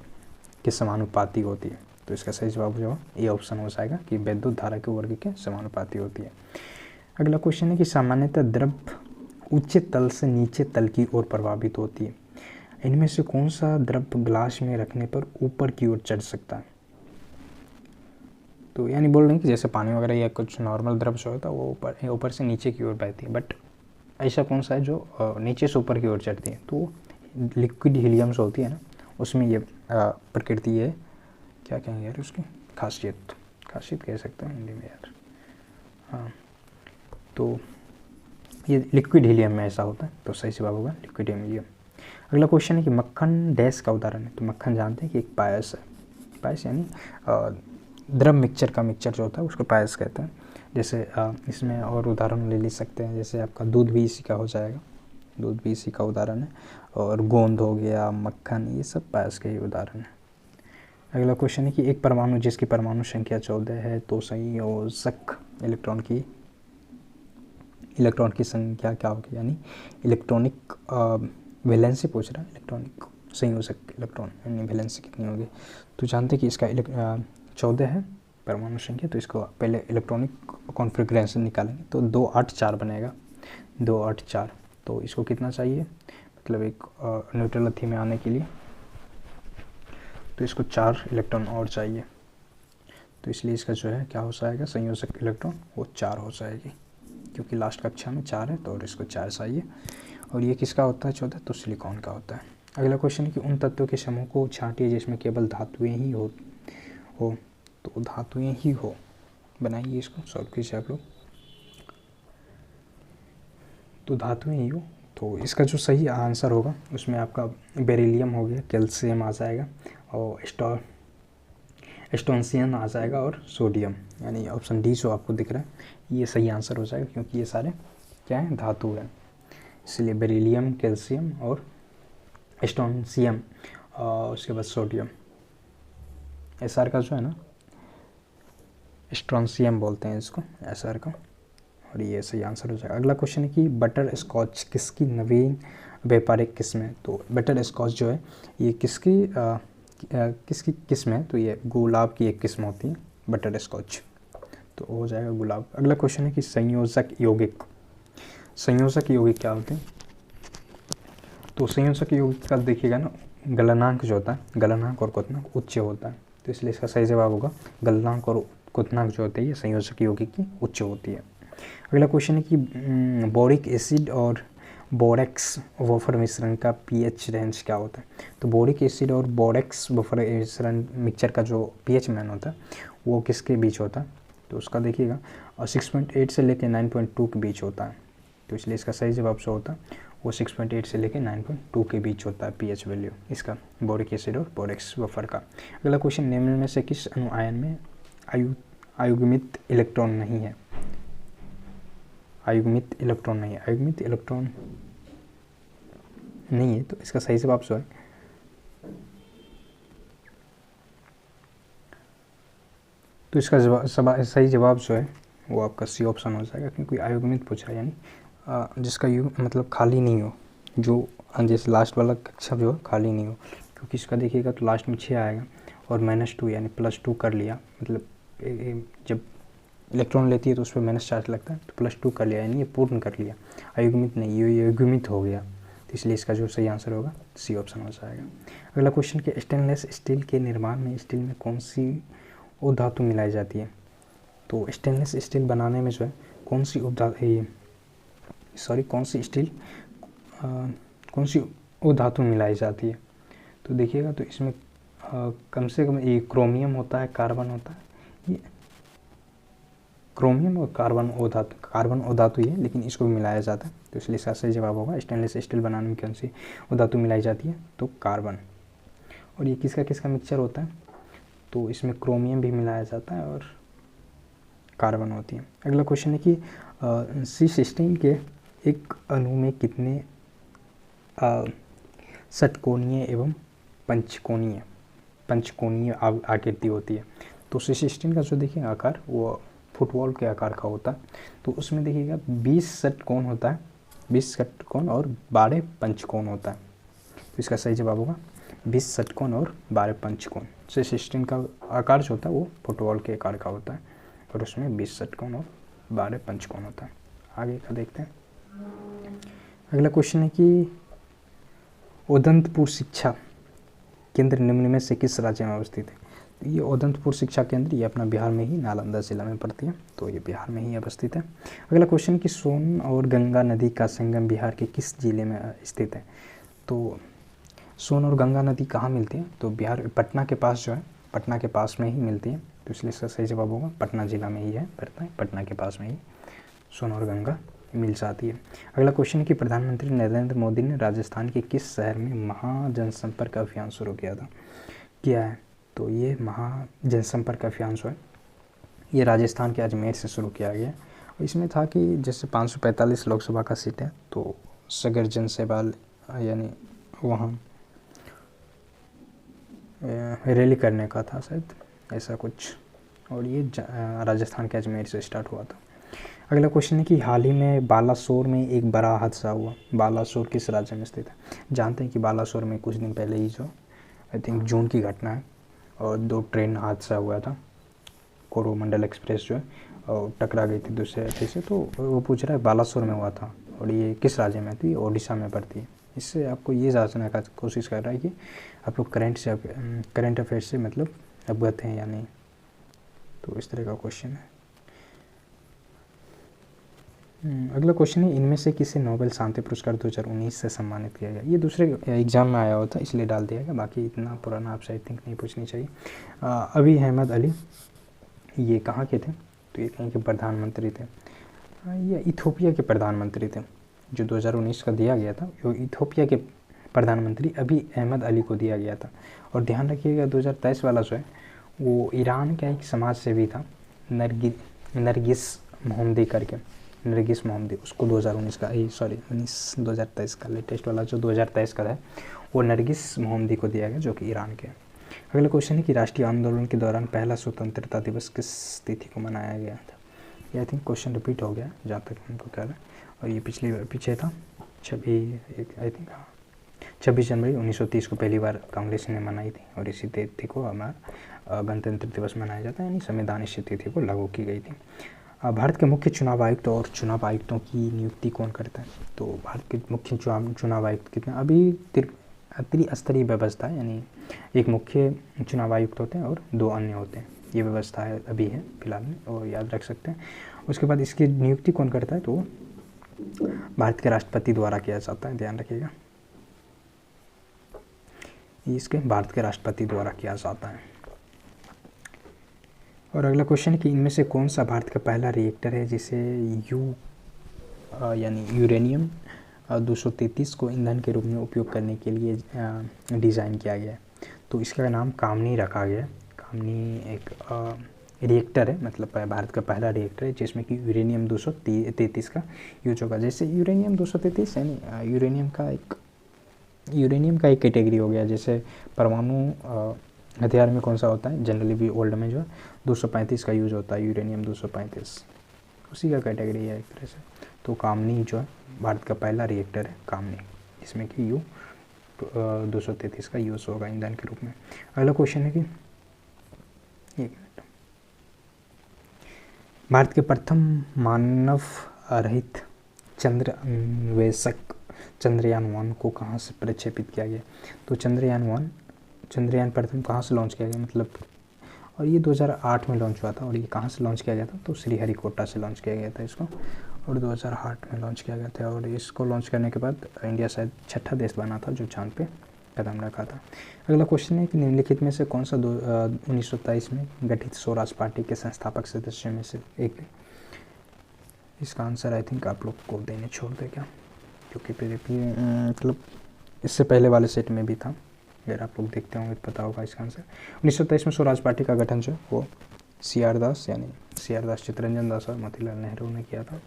के समानुपाती होती है। तो इसका सही जवाब जो है ये ऑप्शन हो जाएगा कि विद्युत धारा के वर्ग के समानुपाती होती है। अगला क्वेश्चन है कि सामान्यतः द्रव ऊंचे तल से नीचे तल की ओर प्रभावित होती है। इनमें से कौन सा द्रव ग्लास में रखने पर ऊपर की ओर चढ़ सकता है? तो यानी बोल रहे हैं कि जैसे पानी वगैरह या कुछ नॉर्मल द्रव जो होता है वो ऊपर से नीचे की ओर बहती है, बट ऐसा कौन सा है जो नीचे से ऊपर की ओर चढ़ती है? तो लिक्विड हीलियम जो होती है ना, उसमें ये प्रकृति है, क्या कहेंगे यार उसकी, खासियत कह सकते हैं हिंदी में यार, हाँ, तो ये लिक्विड हीलियम में ऐसा होता है। तो सही जवाब होगा लिक्विड हीलियम। अगला क्वेश्चन है कि मक्खन डैश का उदाहरण है। तो मक्खन जानते हैं कि एक पायस है, पायस यानी द्रव मिक्सचर का मिक्सचर जो होता है उसको पायस कहते हैं। जैसे इसमें और उदाहरण ले सकते हैं, जैसे आपका दूध भी इसी का हो जाएगा, दूध भी इसी का उदाहरण है, और गोंद हो गया, मक्खन, ये सब पायस के ही उदाहरण है। अगला क्वेश्चन है कि एक परमाणु जिसकी परमाणु संख्या 14 है तो संयोजक इलेक्ट्रॉन की संख्या क्या होगी? यानी इलेक्ट्रॉनिक वैलेंसी पूछ रहा है, इलेक्ट्रॉनिक संयोजक इलेक्ट्रॉन यानी वैलेंसी कितनी होगी? तो जानते हैं कि इसका 14 है परमाणु संख्या, तो इसको पहले इलेक्ट्रॉनिक कॉन्फ़िगरेशन निकालेंगे तो 284 बनेगा, 284। तो इसको कितना चाहिए, मतलब एक न्यूट्रल अथी में आने के लिए तो इसको 4 इलेक्ट्रॉन और चाहिए, तो इसलिए इसका जो है क्या हो जाएगा, संयोजक इलेक्ट्रॉन वो 4 हो जाएगी, क्योंकि लास्ट कक्षा में 4 है तो और इसको 4 चाहिए। और ये किसका होता है 14? तो सिलिकॉन का होता है। अगला क्वेश्चन है कि उन तत्वों के समूह को छांटिए जिसमें केवल धातुएं ही हो, तो धातुएं ही हो, बनाइए इसको, सॉल्व कीजिए आप लोग। तो धातुएं ही हो, तो इसका जो सही आंसर होगा उसमें आपका बेरिलियम हो गया, कैल्शियम आ जाएगा, और स्टोनशियम आ जाएगा, और सोडियम, यानी ऑप्शन डी जो आपको दिख रहा है ये सही आंसर हो जाएगा, क्योंकि ये सारे क्या हैं, धातु हैं। इसलिए बेरिलियम, कैल्शियम और स्टोनशियम, और उसके बाद सोडियम। एसआर का जो है ना, स्ट्रोंशियम बोलते हैं इसको, एसआर का, और ये सही आंसर हो जाएगा। अगला क्वेश्चन है कि बटर स्कॉच किसकी नवीन व्यापारिक किस्म है? तो बटर स्कॉच जो है ये किसकी किस्म है? तो ये गुलाब की एक किस्म होती है बटर स्कॉच, तो हो जाएगा गुलाब। अगला क्वेश्चन है कि संयोजक यौगिक क्या होते हैं? तो संयोजक यौगिक का देखिएगा ना, गलनांक जो होता है, गलनांक और क्वथनांक उच्च होता है, तो इसलिए इसका सही जवाब होगा गलनांक और क्वथनांक जो होते हैं ये संयोजक यौगिक की उच्च होती है। अगला क्वेश्चन है कि बोरिक एसिड और बोरेक्स वफर मिश्रण का पीएच रेंज क्या होता है? तो बोरिक एसिड और बोरेक्स वफर मिश्रण मिक्सचर का जो पीएच मान होता है वो किसके बीच होता है? तो उसका देखिएगा 6.8 से लेकर 9.2 के बीच होता है, तो इसलिए इसका सही जवाब जो होता है वो 6.8 से लेकर 9.2 के बीच होता है पीएच वैल्यू इसका, बोरिक एसिड और बोरेक्स वफर का। अगला क्वेश्चन, निम्न में से किस अणु आयन में अयुग्मित इलेक्ट्रॉन नहीं है? अयुग्मित इलेक्ट्रॉन नहीं है, तो इसका सही जवाब जो है तो इसका सही जवाब जो है वो आपका सी ऑप्शन हो जाएगा, क्योंकि अयुग्मित पूछ रहा है, यानी जिसका युग मतलब खाली नहीं हो, जो जैसे लास्ट वाला कक्षा जो है खाली नहीं हो, क्योंकि इसका देखिएगा तो लास्ट में 6 आएगा और -2 यानी +2 कर लिया, मतलब जब इलेक्ट्रॉन लेती है तो उस पर माइनस चार्ज लगता है, तो +2 कर लिया, यानी ये पूर्ण कर लिया, अयुग्मित नहीं, ये युग्मित हो गया, तो इसलिए इसका जो सही आंसर होगा सी ऑप्शन हो जाएगा। अगला क्वेश्चन कि स्टेनलेस स्टील के निर्माण में स्टील में कौन सी उधातु मिलाई जाती है? तो स्टेनलेस स्टील बनाने में जो है कौन सी उधातु मिलाई जाती है? तो देखिएगा तो इसमें कम से कम ये क्रोमियम होता है, कार्बन होता है, ये क्रोमियम और कार्बन उधातु ही है, लेकिन इसको भी मिलाया जाता है, तो इसलिए इसका सही जवाब होगा स्टेनलेस स्टील बनाने में कौन सी उधातु मिलाई जाती है? तो कार्बन। और ये किसका मिक्सचर होता है? तो इसमें क्रोमियम भी मिलाया जाता है और कार्बन होती है। अगला क्वेश्चन है कि C16 के एक अणु में कितने षटकोणीय एवं पंचकोणीय आकृति होती है। तो सिस्टीन का जो देखिए आकार वो फुटबॉल के आकार का होता है। तो उसमें देखिएगा 20 षटकोण होता है, 20 षटकोण और 12 पंचकोण होता है। तो इसका सही जवाब होगा 20 षटकोण और 12 पंचकोण। सिस्टीन का आकार जो होता है वो फुटबॉल के आकार का होता है और उसमें 20 षटकोण और 12 पंचकोण होता है। आगे का देखते हैं। अगला क्वेश्चन है कि उदंतपुर शिक्षा केंद्र निम्न में से किस राज्य में अवस्थित है। तो ये उदंतपुर शिक्षा केंद्र ये अपना बिहार में ही नालंदा जिला में पड़ती है, तो ये बिहार में ही अवस्थित है। अगला क्वेश्चन कि सोन और गंगा नदी का संगम बिहार के किस जिले में स्थित है। तो सोन और गंगा नदी कहाँ मिलती है, तो बिहार पटना के पास जो है, पटना के पास में ही मिलती है। तो इसलिए इसका सही जवाब होगा पटना जिला में ही है, पड़ता है पटना के पास में ही सोन और गंगा मिल जाती है। अगला क्वेश्चन है कि प्रधानमंत्री नरेंद्र मोदी ने राजस्थान के किस शहर में महाजनसंपर्क अभियान शुरू किया है। तो ये महाजनसंपर्क अभियान जो है ये राजस्थान के अजमेर से शुरू किया गया। और इसमें था कि जैसे 545 लोकसभा का सीट है, तो सगर जनसेवा यानी वहाँ रैली करने का था शायद ऐसा कुछ, और ये राजस्थान के अजमेर से स्टार्ट हुआ था। अगला क्वेश्चन है कि हाल ही में बालासोर में एक बड़ा हादसा हुआ। बालासोर किस राज्य में स्थित है। जानते हैं कि बालासोर में कुछ दिन पहले ही जो आई थिंक जून की घटना है और 2 ट्रेन हादसा हुआ था। कोरोमंडल एक्सप्रेस जो है और टकरा गई थी दूसरे राज्य से। तो वो पूछ रहा है बालासोर में हुआ था और ये किस राज्य में थी, ओडिशा में पड़ती है। इससे आपको ये जांचने का कोशिश कर रहा है कि आप लोग करंट अफेयर से मतलब अवगत हैं या नहीं। तो इस तरह का क्वेश्चन है। अगला क्वेश्चन है इनमें से किसे नोबेल शांति पुरस्कार 2019 से सम्मानित किया गया। ये दूसरे एग्जाम में आया होता इसलिए डाल दिया गया, बाकी इतना पुराना आपसे आई थिंक नहीं पूछनी चाहिए। अभी अहमद अली ये कहाँ के थे, तो ये कहीं के प्रधानमंत्री थे। ये इथोपिया के प्रधानमंत्री थे। जो 2019 का दिया गया था वो इथोपिया के प्रधानमंत्री अभी अहमद अली को दिया गया था। और ध्यान रखिएगा 2023 वाला जो है वो ईरान का एक समाज सेवी था नरगिस मोहम्मदी करके, नरगिस मोहम्मदी, उसको 2023 का लेटेस्ट वाला जो 2023 का है वो नरगिस मोहम्मदी को दिया गया जो कि ईरान के। अगला क्वेश्चन है कि राष्ट्रीय आंदोलन के दौरान पहला स्वतंत्रता दिवस किस तिथि को मनाया गया था। ये आई थिंक क्वेश्चन रिपीट हो गया जहाँ तक हमको कह रहा है, और ये पीछे था 26 जनवरी 1930 को पहली बार कांग्रेस ने मनाई थी और इसी तिथि को हमारा गणतंत्र दिवस मनाया जाता है, यानी संविधान इस तिथि को लागू की गई थी। भारत के मुख्य चुनाव आयुक्त और चुनाव आयुक्तों की नियुक्ति कौन करता है। तो भारत के मुख्य चुनाव आयुक्त कितने, अभी त्रिस्तरीय व्यवस्था है, यानी एक मुख्य चुनाव आयुक्त होते हैं और 2 अन्य होते हैं। ये व्यवस्था है अभी है फिलहाल में, और याद रख सकते हैं। उसके बाद इसकी नियुक्ति कौन करता है, तो भारत के राष्ट्रपति द्वारा किया जाता है, ध्यान रखिएगा। इसके भारत के राष्ट्रपति द्वारा किया जाता है। और अगला क्वेश्चन है कि इनमें से कौन सा भारत का पहला रिएक्टर है जिसे यानी यूरेनियम 233 को ईंधन के रूप में उपयोग करने के लिए डिज़ाइन किया गया है। तो इसका नाम कामनी रखा गया है। कामनी एक रिएक्टर है, मतलब भारत का पहला रिएक्टर है जिसमें कि यूरेनियम 233 का यूज होगा। जैसे यूरेनियम 233 यानी यूरेनियम का एक कैटेगरी हो गया। जैसे परमाणु हथियार में कौन सा होता है, जनरली भी ओल्ड में जो है 235 का यूज होता है, यूरेनियम 235 उसी का कैटेगरी है एक तरह से। तो कामनी जो है भारत का पहला रिएक्टर है कामनी, जिसमें कि 233 का यूज़ होगा ईंधन के रूप में। अगला क्वेश्चन है कि एक मिनट, भारत के प्रथम मानव रहित चंद्र अन्वेषक चंद्रयान 1 को कहाँ से प्रक्षेपित किया गया। तो चंद्रयान प्रथम कहाँ से लॉन्च किया गया, मतलब, और ये 2008 में लॉन्च हुआ था। और ये कहाँ से लॉन्च किया गया था, तो श्रीहरिकोटा से लॉन्च किया गया था इसको, और 2008 में लॉन्च किया गया था। और इसको लॉन्च करने के बाद इंडिया शायद 6ठा देश बना था जो चांद पे कदम रखा था। अगला क्वेश्चन है कि निम्नलिखित में से कौन सा 1927 में गठित स्वराज पार्टी के संस्थापक सदस्यों में से एक है। इसका आंसर आई थिंक आप लोग को देने छोड़ दे क्या, क्योंकि मतलब इससे पहले वाले सेट में भी था, अगर आप लोग देखते होंगे तो पता होगा इसका आंसर। 1927 में स्वराज पार्टी का गठन जो है वो सी आर दास चित्तरंजन दास और मोतीलाल नेहरू ने किया था।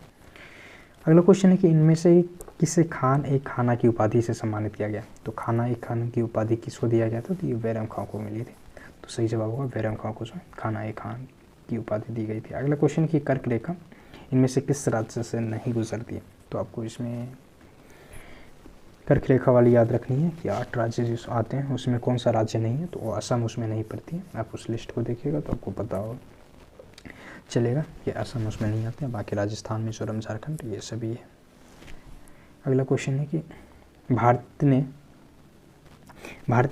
अगला क्वेश्चन है कि इनमें से किसे खान एक खाना की उपाधि से सम्मानित किया गया। तो खाना एक खाना की उपाधि किसको दिया गया था, तो ये बैरम खां को मिली थी। तो सही जवाब होगा बैरम खां को जो है खाना एक खान की उपाधि दी गई थी। अगला क्वेश्चन की कर्क रेखा इनमें से किस राज्य से नहीं गुजरती है। तो आपको इसमें कर्क रेखा वाली याद रखनी है कि 8 राज्य जो आते हैं उसमें कौन सा राज्य नहीं है, तो वो असम उसमें नहीं पड़ती है। आप उस लिस्ट को देखिएगा तो आपको पता हो चलेगा कि असम उसमें नहीं आते हैं, बाकी राजस्थान, मिजोरम, झारखंड ये सभी है। अगला क्वेश्चन है कि भारत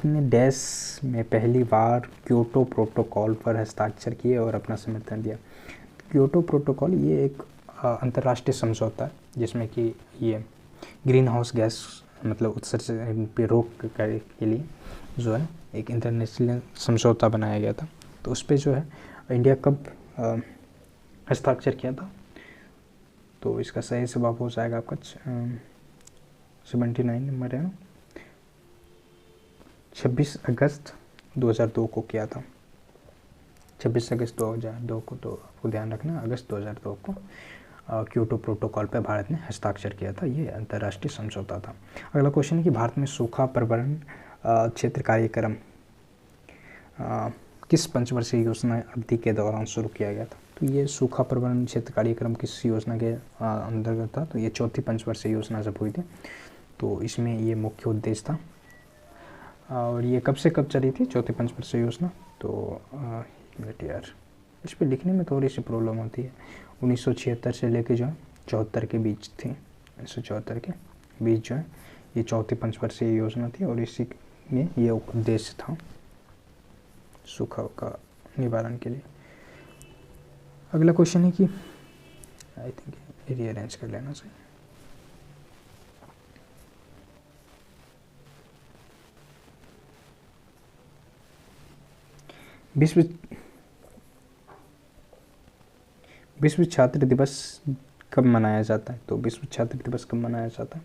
ने डैश में पहली बार क्योटो प्रोटोकॉल पर हस्ताक्षर किए और अपना समर्थन दिया। क्योटो प्रोटोकॉल ये एक अंतर्राष्ट्रीय समझौता है जिसमें कि ये ग्रीन हाउस गैस मतलब उत्सर्जन पे रोक के लिए जो है एक इंटरनेशनल समझौता बनाया गया था। तो उस पर जो है इंडिया कब हस्ताक्षर किया था, तो इसका सही जवाब हो जाएगा आपका 79 नंबर है ना, 26 अगस्त 2002 को किया था। 26 अगस्त 2002 को, तो आपको ध्यान रखना अगस्त 2002 को क्योटो प्रोटोकॉल पर भारत ने हस्ताक्षर किया था। ये अंतर्राष्ट्रीय समझौता था। अगला क्वेश्चन है कि भारत में सूखा प्रबंधन क्षेत्र कार्यक्रम किस पंचवर्षीय योजना अवधि के दौरान शुरू किया गया था। तो ये सूखा प्रबंधन क्षेत्र कार्यक्रम किस योजना के अंतर्गत था, तो ये चौथी पंचवर्षीय योजना जब हुई थी तो इसमें ये मुख्य उद्देश्य था। और ये कब से कब चली थी चौथी पंचवर्षीय योजना, तो मिनट यार इस पर लिखने में थोड़ी सी प्रॉब्लम होती है। 1976 से लेके जो है 74 के बीच थी, 1974 के बीच जो है ये चौथी पंचवर्षीय योजना थी और इसी में ये उद्देश्य था सूखा का निवारण के लिए। अगला क्वेश्चन है कि आई थिंक रीअरेंज कर लेना चाहिए। विश्व छात्र दिवस कब मनाया जाता है। तो विश्व छात्र दिवस कब मनाया जाता है,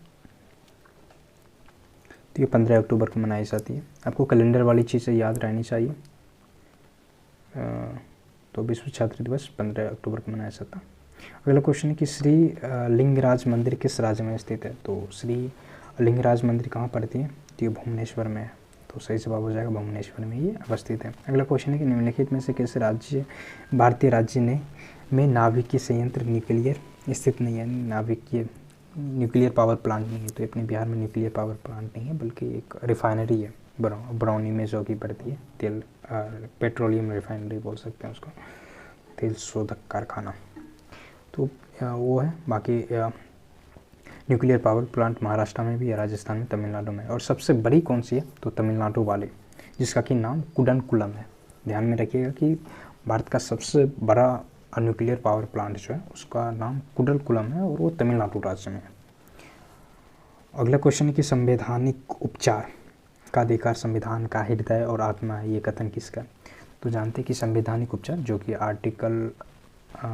तो ये 15 अक्टूबर को मनाई जाती है। आपको कैलेंडर वाली चीज़ें याद रहनी चाहिए। तो विश्व छात्र दिवस 15 अक्टूबर को मनाया जाता है। अगला क्वेश्चन है कि श्री लिंगराज मंदिर किस राज्य में स्थित है। तो श्री लिंगराज मंदिर कहाँ पड़ती है, तो ये भुवनेश्वर में है। तो सही जवाब हो जाएगा भुवनेश्वर में ये अवस्थित है। अगला क्वेश्चन है कि निम्नलिखित में से कैसे भारतीय राज्य में नाभिकीय संयंत्र न्यूक्लियर स्थित नहीं है, नाभिकीय न्यूक्लियर पावर प्लांट नहीं है। तो अपने बिहार में न्यूक्लियर पावर प्लांट नहीं है बल्कि एक रिफाइनरी है बरौनी में जो कि पड़ती है, तेल पेट्रोलियम रिफाइनरी बोल सकते हैं उसको, तेल शोधक कारखाना, तो वो है। बाकी न्यूक्लियर पावर प्लांट महाराष्ट्र में भी है, राजस्थान में, तमिलनाडु में। और सबसे बड़ी कौन सी है, तो तमिलनाडु वाली, जिसका कि नाम कुडनकुलम है। ध्यान में रखिएगा कि भारत का सबसे बड़ा न्यूक्लियर पावर प्लांट जो है उसका नाम कुडनकुलम है और वो तमिलनाडु राज्य में है। अगला क्वेश्चन है कि संवैधानिक उपचार का अधिकार संविधान का हृदय और आत्मा है, ये कथन किसका। तो जानते हैं कि संवैधानिक उपचार जो कि आर्टिकल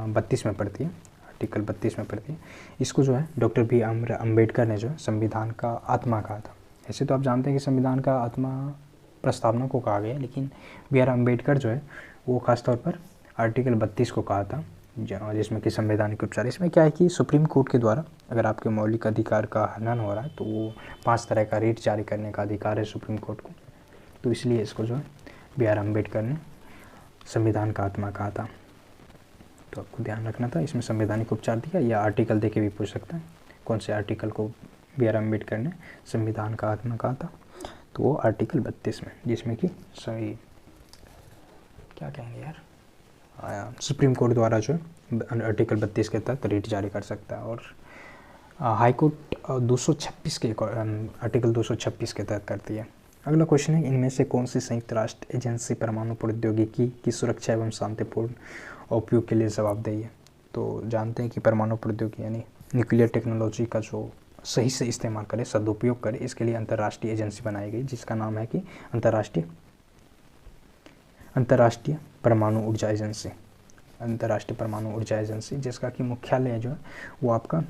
32 में पड़ती है, आर्टिकल 32 में पड़ती है, इसको जो है डॉक्टर बी आर अम्बेडकर ने जो है संविधान का आत्मा कहा था। ऐसे तो आप जानते हैं कि संविधान का आत्मा प्रस्तावना को कहा गया, लेकिन बी आर अम्बेडकर जो है वो खासतौर पर आर्टिकल 32 को कहा था, जिसमें कि संवैधानिक उपचार। इसमें क्या है कि सुप्रीम कोर्ट के द्वारा अगर आपके मौलिक अधिकार का हनन हो रहा है तो वो 5 तरह का रिट जारी करने का अधिकार है सुप्रीम कोर्ट को। तो इसलिए इसको जो है बी आर अम्बेडकर ने संविधान का आत्मा कहा था। तो आपको ध्यान रखना था, इसमें संवैधानिक उपचार दिया या आर्टिकल दे के भी पूछ सकता है कौन से आर्टिकल को बी आर अम्बेडकर ने संविधान का आत्मा कहा था। तो वो आर्टिकल 32 में, जिसमें कि सही क्या कहेंगे यार, सुप्रीम कोर्ट द्वारा जो आर्टिकल 32 के तहत रिट जारी कर सकता है और हाई कोर्ट 226 के आर्टिकल 226 के तहत करती है। अगला क्वेश्चन है इनमें से कौन सी संयुक्त राष्ट्र एजेंसी परमाणु प्रौद्योगिकी की सुरक्षा एवं शांतिपूर्ण उपयोग के लिए जवाबदेही है। तो जानते हैं कि परमाणु प्रौद्योगिकी यानी न्यूक्लियर टेक्नोलॉजी का जो सही से इस्तेमाल करे, सदुपयोग करे, इसके लिए अंतर्राष्ट्रीय एजेंसी बनाई गई जिसका नाम है कि अंतर्राष्ट्रीय परमाणु ऊर्जा एजेंसी, अंतर्राष्ट्रीय परमाणु ऊर्जा एजेंसी, जिसका कि मुख्यालय जो है वो आपका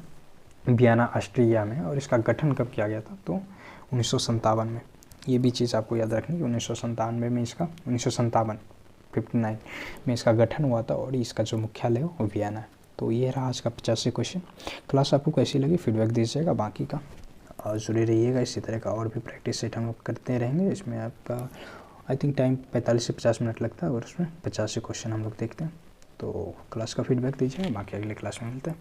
वियना ऑस्ट्रिया में। और इसका गठन कब किया गया था, तो 1957 में। ये भी चीज़ आपको याद रखनी है, 1997 में इसका 59 में इसका गठन हुआ था और इसका जो मुख्यालय है वो वियना है। तो ये रहा आज का 50 क्वेश्चन। क्लास आपको कैसी लगी फीडबैक दीजिएगा, बाकी का और जुड़े रहिएगा। इसी तरह का और भी प्रैक्टिस सेट हम लोग करते रहेंगे। इसमें आपका आई थिंक टाइम 45 से 50 मिनट लगता है और उसमें 50 क्वेश्चन हम लोग देखते हैं। तो क्लास का फीडबैक दीजिएगा, बाकी अगले क्लास में मिलते हैं।